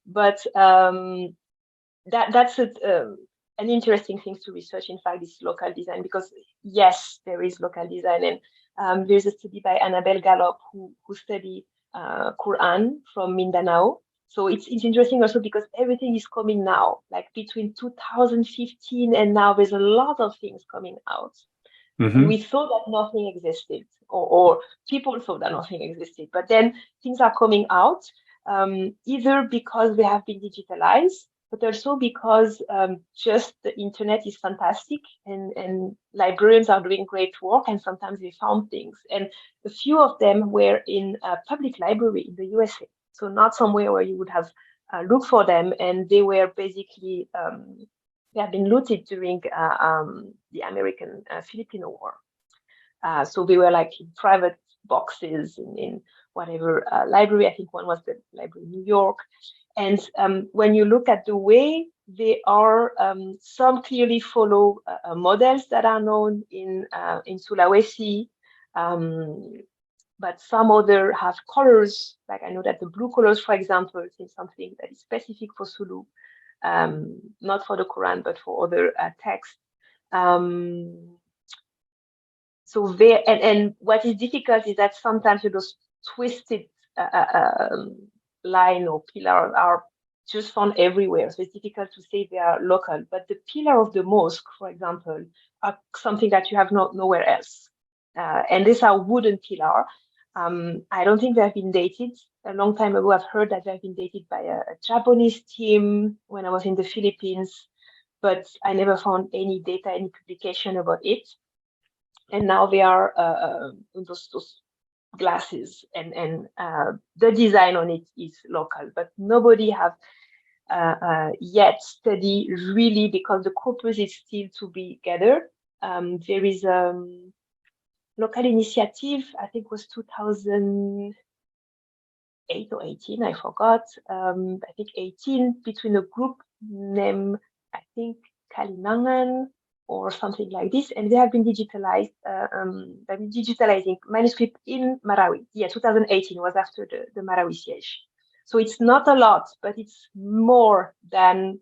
but that's an interesting thing to research. In fact, this local design, because yes, there is local design, and there's a study by Annabelle Gallop who studied Quran from Mindanao. So it's interesting also because everything is coming now, like between 2015 and now, there's a lot of things coming out. Mm-hmm. And we thought that nothing existed, or people thought that nothing existed. But then things are coming out, either because they have been digitalized, but also because just the internet is fantastic and librarians are doing great work, and sometimes they found things. And a few of them were in a public library in the USA, so not somewhere where you would have looked for them, and they were basically they have been looted during the American-Filipino War. So they were like in private boxes in whatever library. I think one was the library in New York. And when you look at the way they are, some clearly follow models that are known in Sulawesi, but some other have colors. Like I know that the blue colors, for example, is something that is specific for Sulu. Not for the Quran, but for other texts. So there, and what is difficult is that sometimes those twisted line or pillars are just found everywhere. So it's difficult to say they are local. But the pillar of the mosque, for example, are something that you have nowhere else. And these are wooden pillar. I don't think they have been dated. A long time ago, I've heard that they've been dated by a Japanese team when I was in the Philippines, but I never found any data, any publication about it. And now they are those glasses, and the design on it is local, but nobody have yet studied really, because the corpus is still to be gathered. There is local initiative, I think it was 2008 or 18, I forgot. I think 18, between a group named, I think, Kalimangan or something like this, and they have been digitalized. They've been digitalizing manuscript in Marawi. Yeah, 2018 was after the Marawi siege. So it's not a lot, but it's more than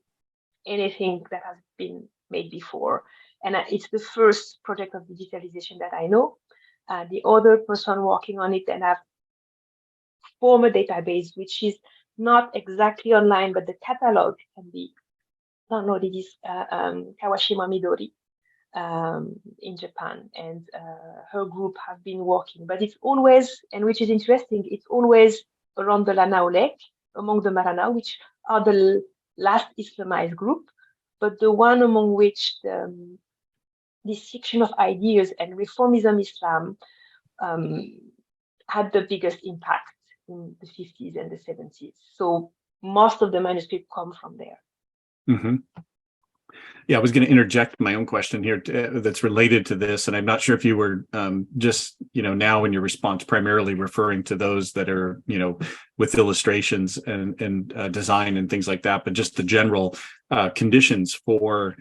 anything that has been made before. And it's the first project of digitalization that I know. The other person working on it and have form a database, which is not exactly online, but the catalog can be downloaded. Is Kawashima Midori in Japan, and her group have been working. But it's always, and which is interesting, it's always around the Ranao Lake, among the Maranao, which are the last Islamized group, but the one among which this section of ideas and reformism Islam had the biggest impact in the 50s and the 70s. So most of the manuscripts come from there. Mm-hmm. Yeah, I was going to interject my own question here that's related to this, and I'm not sure if you were just, now in your response primarily referring to those that are, with illustrations and design and things like that, but just the general conditions for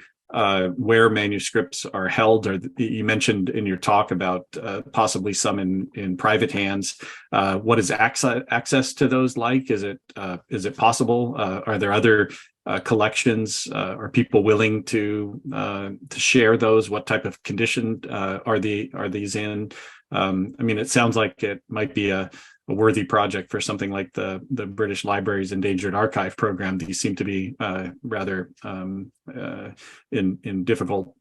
where manuscripts are held, or you mentioned in your talk about possibly some in private hands. What is access to those like? Is it possible? Are there other collections? Are people willing to share those? What type of condition are these in? It sounds like it might be a worthy project for something like the British Library's Endangered Archive program. These seem to be rather in difficult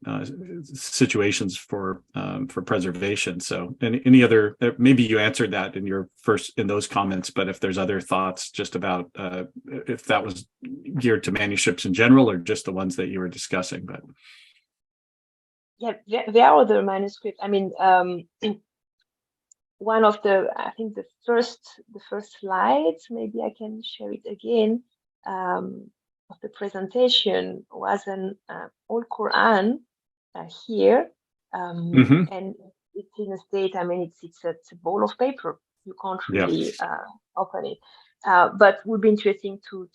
situations for preservation. So, any other? Maybe you answered that in those comments, but if there's other thoughts just about if that was geared to manuscripts in general or just the ones that you were discussing, but yeah, there are other manuscripts. One of I think the first slides, maybe I can share it again, of the presentation was an old Quran here, and it's in a state. It's a ball of paper. You can't really open it, but it would be interesting to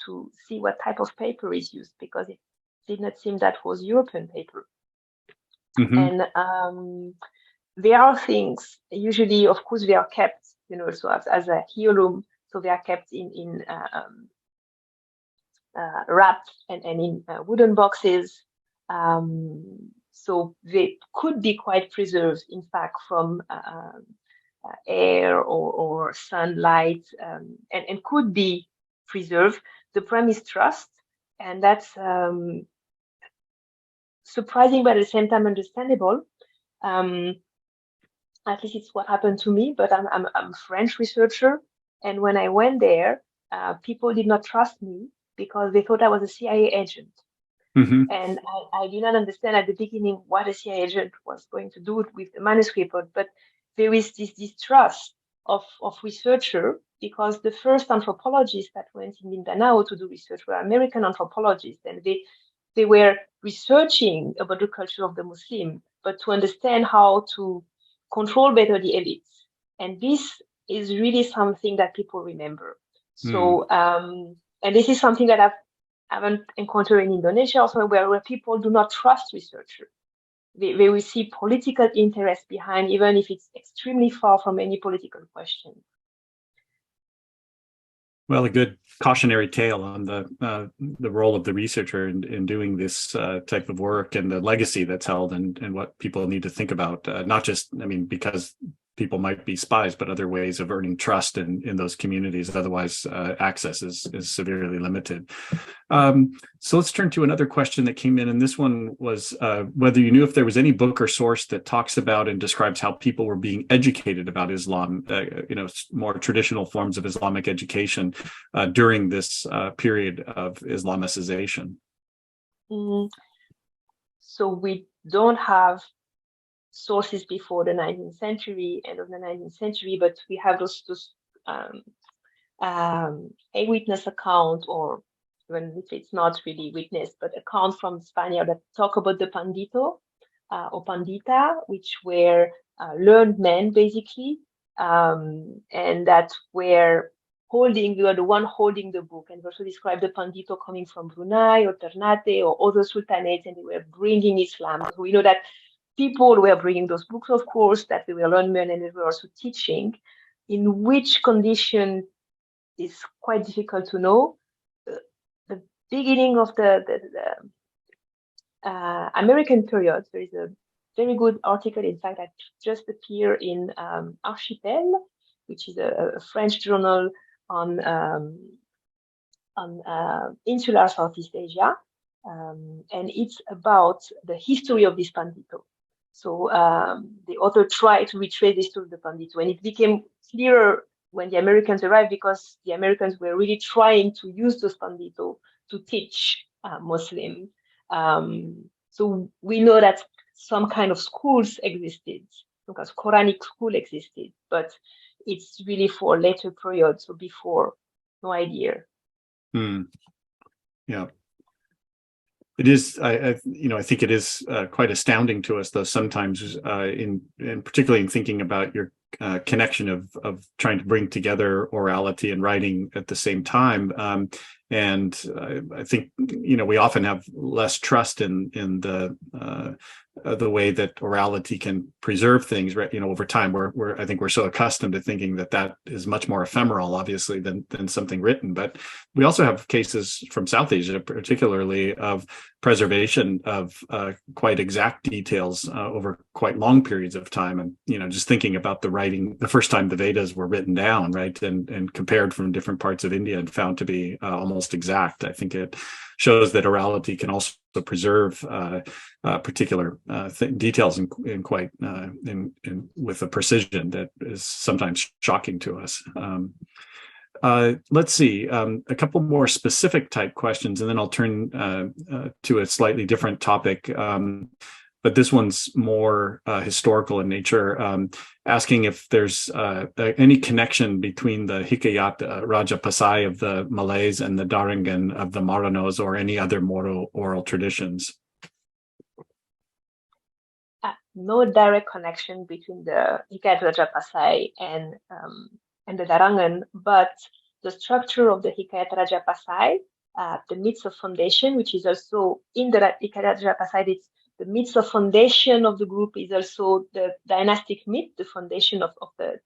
see what type of paper is used, because it did not seem that was European paper. And there are things, usually, of course, they are kept, so as a heirloom, so they are kept in wrapped and in wooden boxes. So they could be quite preserved, in fact, from air or sunlight, and could be preserved. The problem is trust, and that's surprising, but at the same time understandable. At least it's what happened to me, but I'm a French researcher. And when I went there, people did not trust me because they thought I was a CIA agent. And I did not understand at the beginning what a CIA agent was going to do with the manuscript. But there is this distrust of researcher, because the first anthropologists that went in Mindanao to do research were American anthropologists, and they were researching about the culture of the Muslim, but to understand how to control better the elites. And this is really something that people remember. So, and this is something that I haven't encountered in Indonesia also, where people do not trust researchers. They will see political interest behind, even if it's extremely far from any political question. Well, a good cautionary tale on the role of the researcher in doing this type of work, and the legacy that's held, and what people need to think about. Not just, because people might be spies, but other ways of earning trust in those communities. Otherwise, access is severely limited. So let's turn to another question that came in, and this one was whether you knew if there was any book or source that talks about and describes how people were being educated about Islam, more traditional forms of Islamic education during this period of Islamicization. So we don't have sources before the 19th century, end of the 19th century, but we have those eyewitness account, or even if it's not really witness, but account from Spaniard that talk about the pandito or pandita, which were learned men, basically, and that were the one holding the book, and also describe the pandito coming from Brunei or Ternate or other sultanates, and they were bringing Islam. So we know that people were bringing those books, of course, that they were learned men, and they were also teaching. In which condition is quite difficult to know. The beginning of the American period, there is a very good article, in fact, that just appeared in Archipel, which is a French journal on insular Southeast Asia, and it's about the history of this pandito. So the author tried to retrace the history of the pandito, and it became clearer when the Americans arrived, because the Americans were really trying to use those pandito to teach Muslim. So we know that some kind of schools existed because Quranic school existed, but it's really for later periods, so before, no idea. Yeah. It is, I think it is quite astounding to us, though, sometimes, in particularly in thinking about your connection of trying to bring together orality and writing at the same time. And I think, we often have less trust in the way that orality can preserve things, right? Over time, I think we're so accustomed to thinking that is much more ephemeral, obviously, than something written. But we also have cases from South Asia, particularly, of preservation of quite exact details over quite long periods of time. And, just thinking about the writing, the first time the Vedas were written down, right, and compared from different parts of India and found to be almost exact. I think it shows that orality can also preserve particular details in quite with a precision that is sometimes shocking to us. Let's see, a couple more specific type questions, and then I'll turn to a slightly different topic. But this one's more historical in nature, asking if there's any connection between the Hikayat Rajapasai of the Malays and the Darangan of the Maranos, or any other Moro oral traditions. No direct connection between the Hikayat Rajapasai and the Darangan, but the structure of the Hikayat Rajapasai, the myths of foundation, which is also in the Hikayat Rajapasai, the myths of foundation of the group is also the dynastic myth, the foundation of the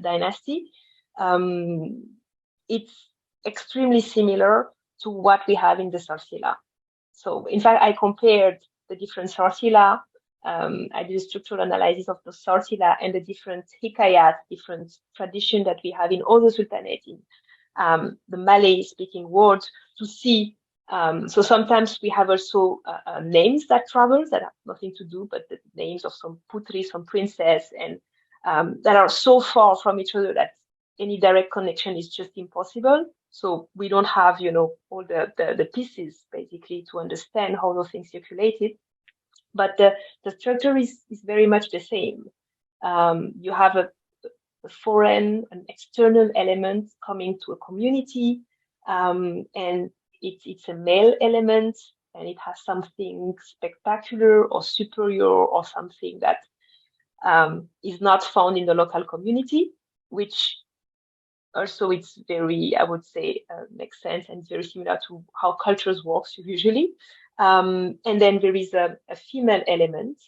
dynasty. It's extremely similar to what we have in the Sarsila. So, in fact, I compared the different Sarsila. I did a structural analysis of the Sarsila and the different Hikayat, different tradition that we have in all the sultanates, in the Malay-speaking world, to see. So sometimes we have also names that travel that have nothing to do, but the names of some putri, some princess, and that are so far from each other that any direct connection is just impossible. So we don't have, all the pieces basically to understand how those things circulated. But the structure is very much the same. You have a foreign, an external element coming to a community, and it's a male element, and it has something spectacular or superior or something that is not found in the local community, which also it's very, I would say, makes sense and very similar to how cultures work usually. And then there is a female element,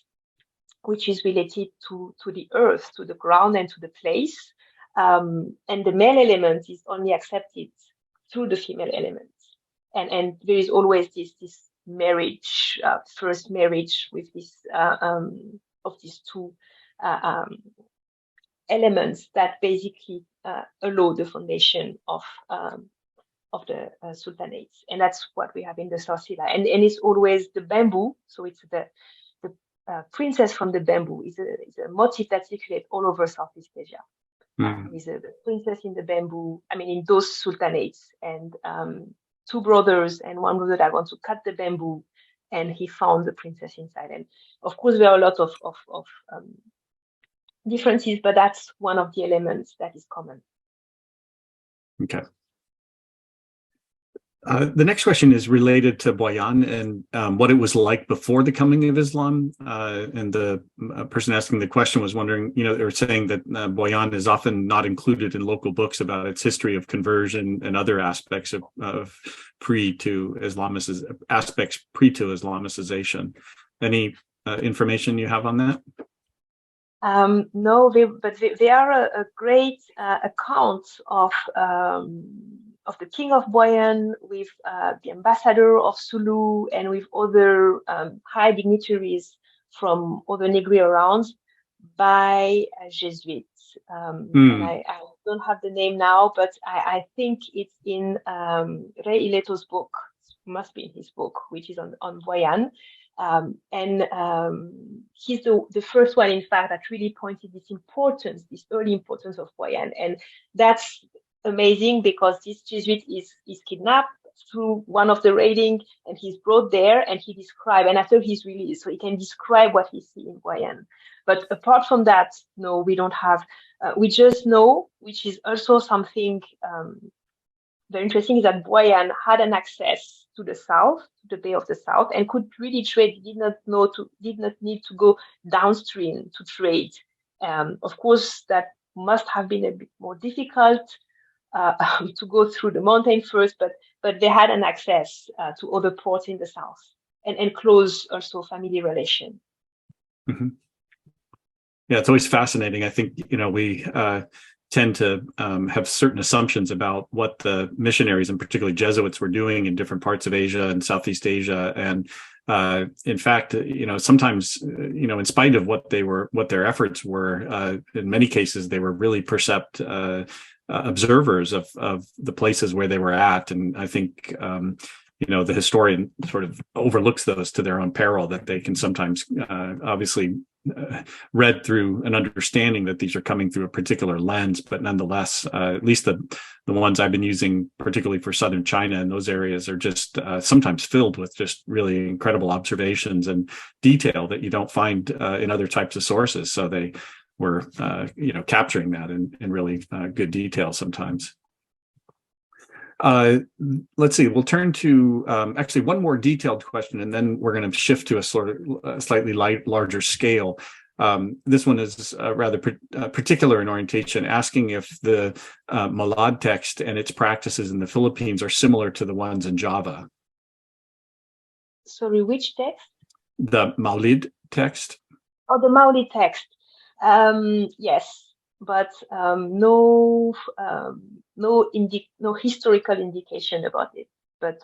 which is related to the earth, to the ground, and to the place. And the male element is only accepted through the female element. And there is always this marriage, first marriage with this of these two elements that basically allow the foundation of the sultanates, and that's what we have in the Sarsila. And it's always the bamboo, so it's the princess from the bamboo is a motif that circulates all over Southeast Asia. With the princess in the bamboo, in those sultanates, and two brothers and one brother that want to cut the bamboo, and he found the princess inside. And of course, there are a lot of differences, but that's one of the elements that is common. Okay. The next question is related to Buayan and what it was like before the coming of Islam. And the person asking the question was wondering, they were saying that Buayan is often not included in local books about its history of conversion and other aspects of pre to Islamicization. Any information you have on that? No, but they are a great account of the king of Buayan, with the ambassador of Sulu, and with other high dignitaries from other Negri around, by Jesuits. And I don't have the name now, but I think it's in Rey Ileto's book. It must be in his book, which is on Buayan. And he's the first one, in fact, that really pointed this early importance of Buayan. And that's amazing, because this Jesuit is kidnapped through one of the raiding, and he's brought there, and he described, and after he's released, so he can describe what he see in Buayan. But apart from that, no, we don't have. We just know, which is also something very interesting, is that Buayan had an access to the south, to the Bay of the South, and could really trade. Did not need to go downstream to trade. Of course, that must have been a bit more difficult to go through the mountain first, but they had an access to other ports in the south, and close also family relation. Mm-hmm. Yeah, it's always fascinating. I think, we tend to have certain assumptions about what the missionaries, and particularly Jesuits, were doing in different parts of Asia and Southeast Asia. And in fact, sometimes, in spite of what their efforts were, in many cases, they were really observers of the places where they were at. And I think, the historian sort of overlooks those to their own peril, that they can sometimes obviously read through an understanding that these are coming through a particular lens, but nonetheless, at least the ones I've been using, particularly for southern China and those areas, are just sometimes filled with just really incredible observations and detail that you don't find in other types of sources. So they were, capturing that in really good detail sometimes. Let's see, we'll turn to actually one more detailed question, and then we're going to shift to a sort of slightly larger scale. This one is rather particular in orientation, asking if the Malad text and its practices in the Philippines are similar to the ones in Java. Sorry, which text? The Maulid text. Oh, the Maulid text. Yes. But no historical indication about it. But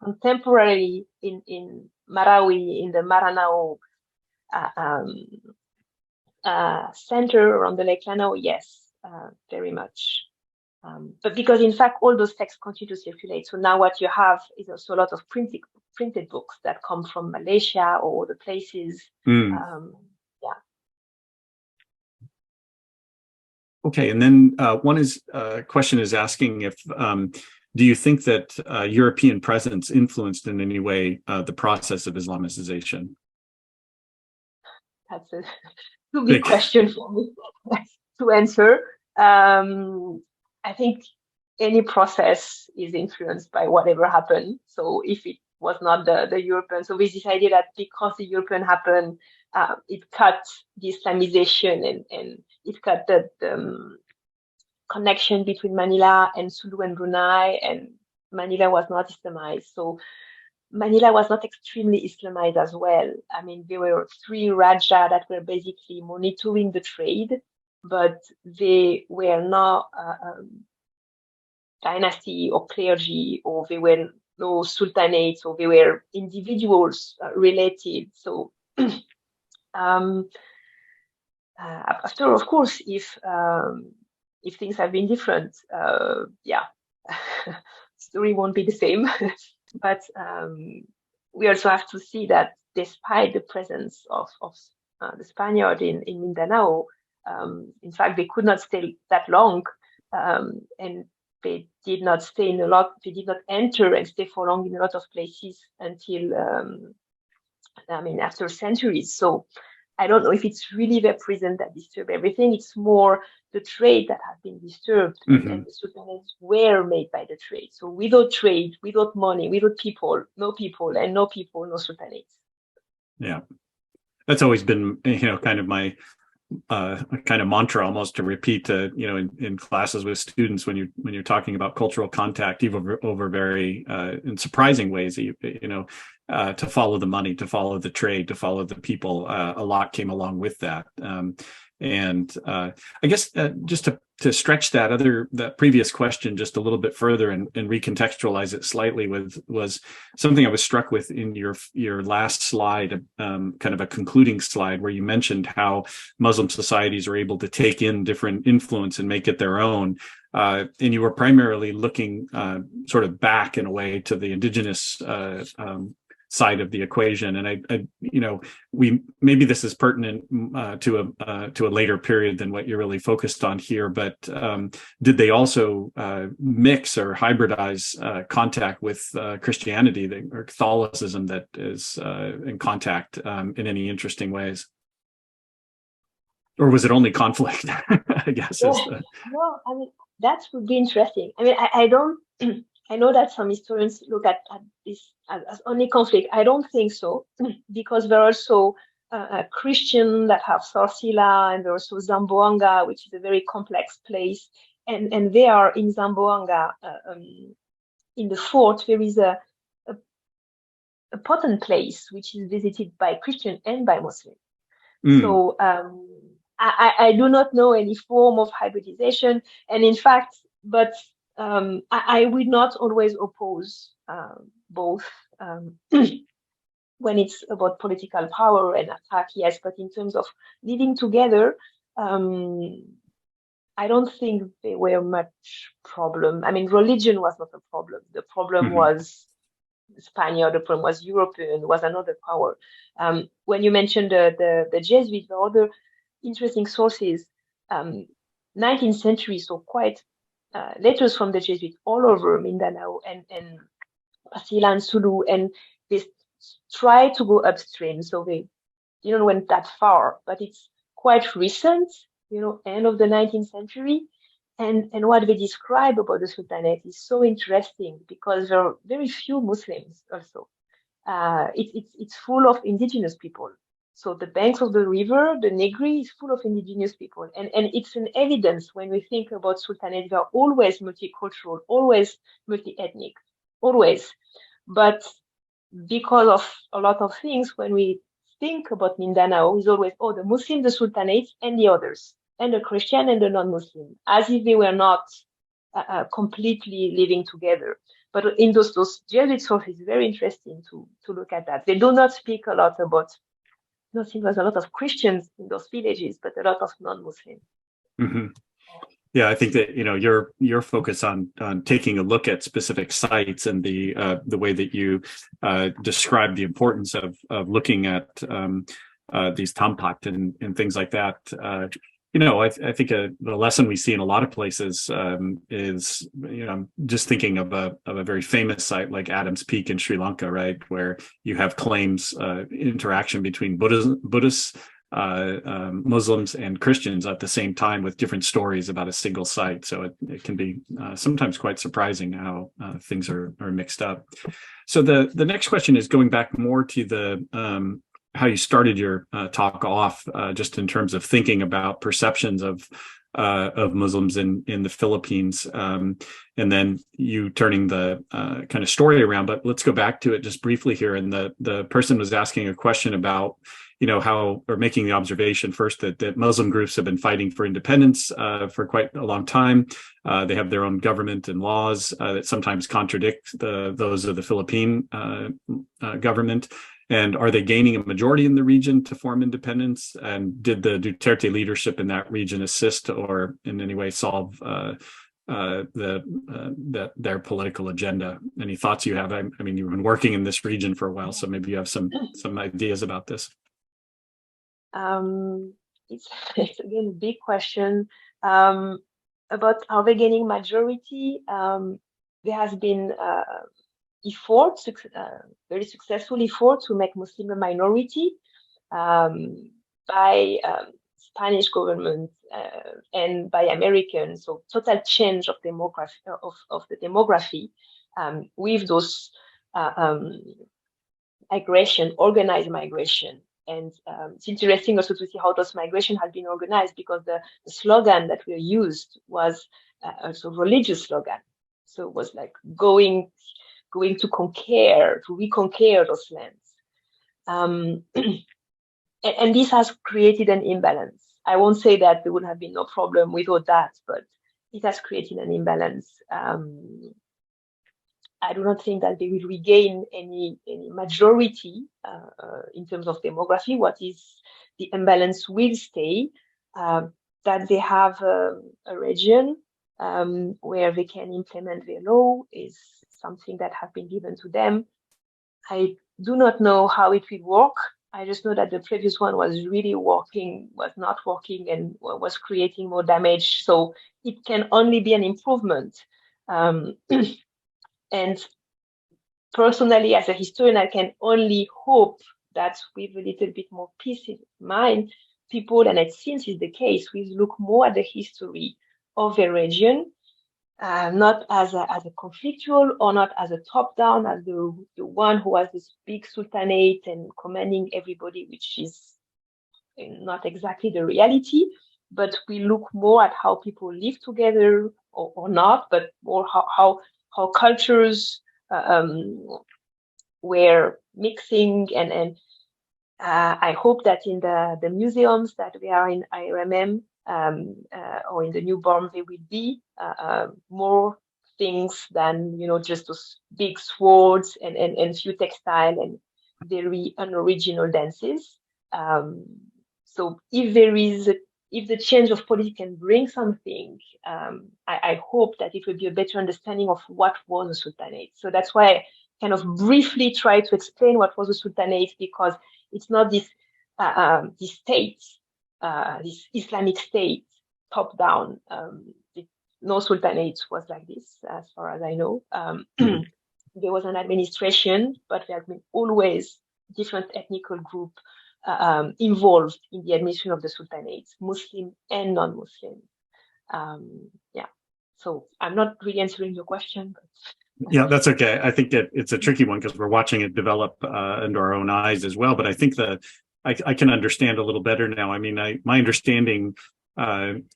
contemporarily in Marawi, in the Maranao center around the Lake Ranao, yes, very much. But because in fact all those texts continue to circulate, so now what you have is also a lot of printed books that come from Malaysia or other places. Okay, and then one question is asking if do you think that European presence influenced in any way the process of Islamization? That's a too big question for me to answer. I think any process is influenced by whatever happened. So if it was not the European, so we decided that because the European happened, it cut the Islamization and it cut the connection between Manila and Sulu and Brunei, and Manila was not Islamized. So Manila was not extremely Islamized as well. I mean, there were 3 Raja that were basically monitoring the trade, but they were not dynasty or clergy, or they were no sultanates, or they were individuals related. So after, of course, if things have been different, story won't be the same. But we also have to see that despite the presence of the Spaniard in Mindanao, in fact, they could not stay that long, and they did not stay in they did not enter and stay for long in a lot of places until, after centuries. So I don't know if it's really the prison that disturbed everything. It's more the trade that has been disturbed, and the sultanates were made by the trade. So without trade, without money, without people, no people, and no people, no sultanates. Yeah, that's always been, kind of my kind of mantra almost to repeat, in classes with students when you're talking about cultural contact, even over very in surprising ways, to follow the money, to follow the trade, to follow the people. A lot came along with that. And I guess just to stretch that previous question just a little bit further and recontextualize it slightly was something I was struck with in your last slide, kind of a concluding slide where you mentioned how Muslim societies are able to take in different influence and make it their own. And you were primarily looking sort of back in a way to the indigenous side of the equation. And we maybe this is pertinent to a later period than what you're really focused on here, but did they also mix or hybridize contact with Christianity or Catholicism that is in contact in any interesting ways? Or was it only conflict? I guess. No, I mean, that would be interesting. I mean, I don't. I know that some historians look at this as only conflict. I don't think so, because there are also Christian that have Sorsila, and there are also Zamboanga, which is a very complex place. And they are in Zamboanga, in the fort, there is a potent place which is visited by Christian and by Muslim. So I do not know any form of hybridization, and in fact, but I would not always oppose both when it's about political power and attack, yes, but in terms of living together, I don't think there were much problem. I mean, religion was not a problem. The problem was Spaniard, the problem was European, was another power. When you mentioned the Jesuits, the other interesting sources, 19th century, so quite letters from the Jesuits all over Mindanao and Pasila and Sulu, and they try to go upstream, so they didn't went that far, but it's quite recent, end of the 19th century. And what they describe about the Sultanate is so interesting, because there are very few Muslims also. It's full of indigenous people. So the banks of the river, the Negri, is full of indigenous people. And it's an evidence when we think about Sultanate, they are always multicultural, always multi-ethnic, always. But because of a lot of things, when we think about Mindanao, is always, the Muslim, the Sultanate, and the others, and the Christian and the non-Muslim, as if they were not completely living together. But in those Jesuit sources, it's very interesting to look at that. They do not speak a lot about, I don't think there's a lot of Christians in those villages, but a lot of non-Muslims. Mm-hmm. Yeah, I think that your focus on taking a look at specific sites and the way that you describe the importance of looking at these tampat and things like that. I think the lesson we see in a lot of places is, I'm just thinking of a very famous site like Adam's Peak in Sri Lanka, right, where you have claims interaction between Buddhists, Muslims and Christians at the same time, with different stories about a single site. So it can be sometimes quite surprising how things are mixed up. So the next question is going back more to the how you started your talk off, just in terms of thinking about perceptions of Muslims in the Philippines, and then you turning the kind of story around. But let's go back to it just briefly here. And the person was asking a question about, how, or making the observation first that Muslim groups have been fighting for independence for quite a long time. They have their own government and laws that sometimes contradict those of the Philippine government. And are they gaining a majority in the region to form independence? And did the Duterte leadership in that region assist or in any way solve their political agenda? Any thoughts you have? I mean, you've been working in this region for a while, so maybe you have some ideas about this. It's again a big question about are they gaining majority. There has been very successful effort to make Muslim a minority by Spanish government and by Americans. So total change of demography of the demography with those migration, organized migration. And it's interesting also to see how those migration has been organized, because the slogan that we used was also religious slogan. So it was like going to reconquer those lands. And this has created an imbalance. I won't say that there would have been no problem without that, but it has created an imbalance. I do not think that they will regain any majority in terms of demography. What is the imbalance will stay, that they have a region where they can implement their law is something that have been given to them. I do not know how it will work. I just know that the previous one was really working, was not working, and was creating more damage. So it can only be an improvement. And personally, as a historian, I can only hope that with a little bit more peace in mind, people, and it seems is the case, we look more at the history of a region, not as a conflictual, or not as a top-down, as the one who has this big sultanate and commanding everybody, which is not exactly the reality. But we look more at how people live together, or not, but more how cultures were mixing, and I hope that in the museums that we are in IRMM, or in the new BORM, there will be more things than, just those big swords and few textile and very unoriginal dances. So if the change of politics can bring something, I hope that it will be a better understanding of what was the Sultanate. So that's why I kind of briefly try to explain what was the Sultanate, because it's not this state, this Islamic state, top down. No Sultanate was like this, as far as I know. There was an administration, but there have been always different ethnical group involved in the administration of the Sultanate, Muslim and non-Muslim. So I'm not really answering your question, but yeah, that's okay. I think it's a tricky one because we're watching it develop under our own eyes as well. But I think I can understand a little better now. I mean, my understanding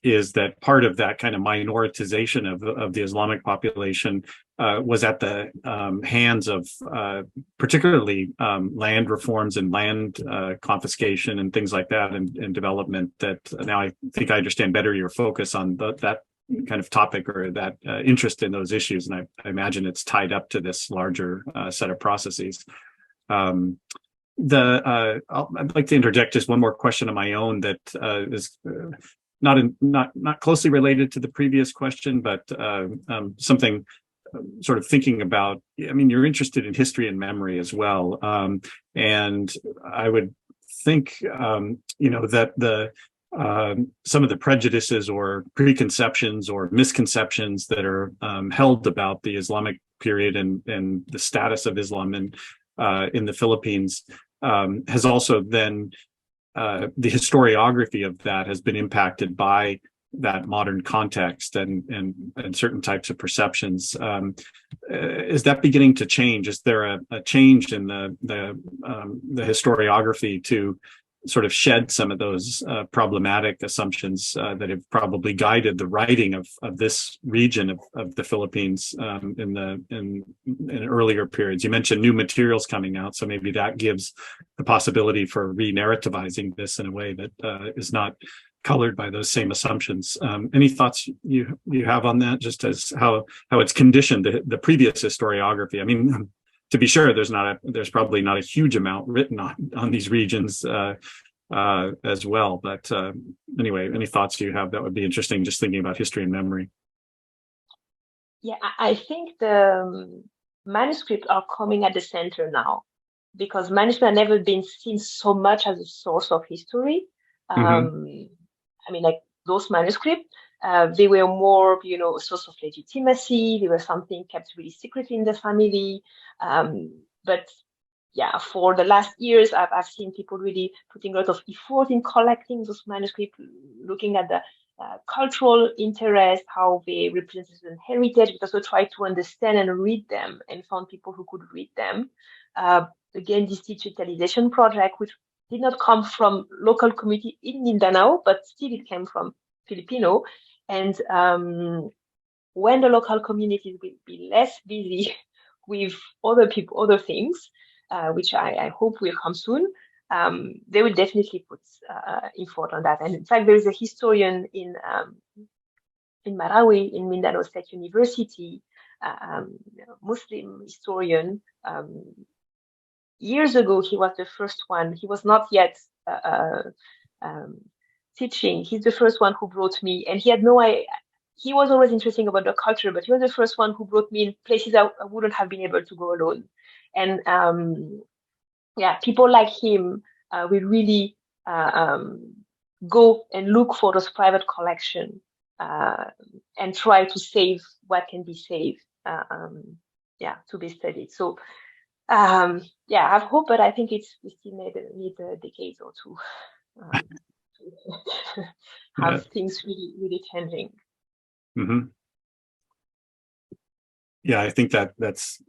is that part of that kind of minoritization of the Islamic population was at the hands of particularly land reforms and land confiscation and things like that, and development. That now I think I understand better your focus on that kind of topic, or that interest in those issues, and I imagine it's tied up to this larger set of processes. I'd like to interject just one more question of my own that is not closely related to the previous question, but something sort of thinking about. I mean, you're interested in history and memory as well, and I would think that some of the prejudices or preconceptions or misconceptions that are held about the Islamic period and the status of Islam in the Philippines has also then the historiography of that has been impacted by that modern context and certain types of perceptions. Is that beginning to change? Is there a change in the historiography to sort of shed some of those problematic assumptions that have probably guided the writing of this region of the Philippines in earlier periods? You mentioned new materials coming out, so maybe that gives the possibility for re-narrativizing this in a way that is not colored by those same assumptions. Any thoughts you have on that, just as how it's conditioned the previous historiography? I mean, to be sure, there's probably not a huge amount written on these regions as well. But anyway, any thoughts you have that would be interesting, just thinking about history and memory? Yeah, I think the manuscripts are coming at the center now, because manuscripts have never been seen so much as a source of history. I mean, like those manuscripts, they were more, a source of legitimacy. They were something kept really secretly in the family. But yeah, for the last years, I've seen people really putting a lot of effort in collecting those manuscripts, looking at the cultural interest, how they represent certain heritage, but also try to understand and read them, and found people who could read them. Again, this digitalization project, which did not come from local community in Mindanao, but still it came from Filipino. And when the local communities will be less busy with other people, other things, which I hope will come soon, they will definitely put effort on that. And in fact, there is a historian in Marawi, in Mindanao State University, Muslim historian. Years ago, he was the first one. He was not yet teaching. He's the first one who brought me, and he had no idea. He was always interested about the culture, but he was the first one who brought me in places I wouldn't have been able to go alone. And yeah, people like him will really go and look for those private collection and try to save what can be saved, yeah, to be studied. So yeah, I hope, but I think we still need a decade or two to have things really changing. Mm-hmm. Yeah, I think that's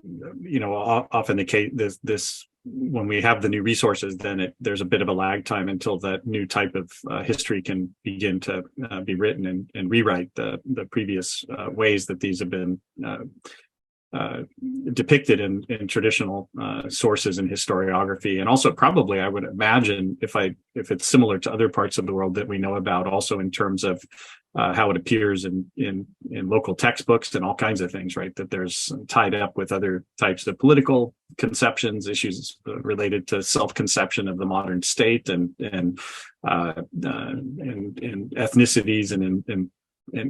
often the case. This when we have the new resources, then there's a bit of a lag time until that new type of history can begin to be written and rewrite the previous ways that these have been depicted in traditional sources in historiography. And also probably, I would imagine, if it's similar to other parts of the world that we know about, also in terms of how it appears in local textbooks and all kinds of things, right? That there's tied up with other types of political conceptions, issues related to self-conception of the modern state and ethnicities and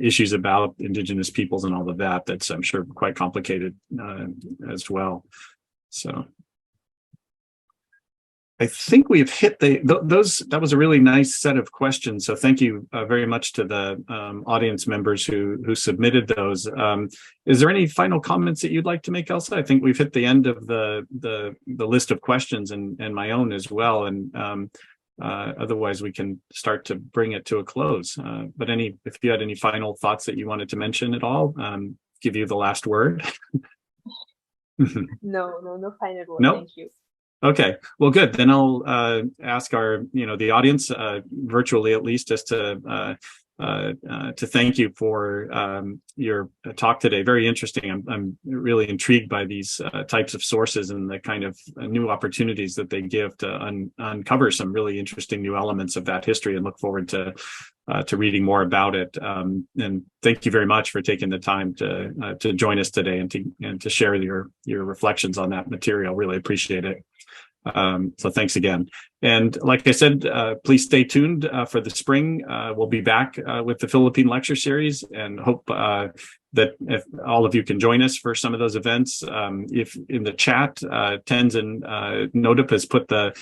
issues about indigenous peoples and all of that. That's, I'm sure, quite complicated as well. So I think we've hit that was a really nice set of questions. So thank you very much to the audience members who submitted those. Is there any final comments that you'd like to make, Elsa? I think we've hit the end of the list of questions and my own as well. And otherwise we can start to bring it to a close. But if you had any final thoughts that you wanted to mention at all, give you the last word. No final word. No? Thank you. Okay, well, good. Then I'll ask our, the audience, virtually at least, just to thank you for your talk today. Very interesting. I'm really intrigued by these types of sources and the kind of new opportunities that they give to uncover some really interesting new elements of that history, and look forward to reading more about it. And thank you very much for taking the time to join us today and to share your reflections on that material. Really appreciate it. So thanks again. And like I said, please stay tuned for the spring. We'll be back with the Philippine lecture series, and hope that if all of you can join us for some of those events. If in the chat, Tenzin Nodip has put the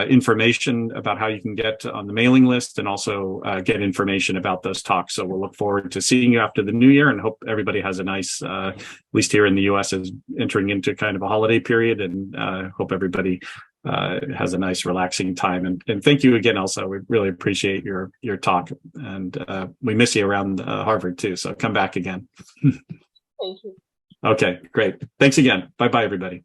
information about how you can get on the mailing list and also get information about those talks. So we'll look forward to seeing you after the new year, and hope everybody has a nice, at least here in the US, is entering into kind of a holiday period, and hope everybody has a nice relaxing time. And thank you again, Elsa. We really appreciate your talk, and we miss you around Harvard too. So come back again. Thank you. Okay, great. Thanks again. Bye-bye, everybody.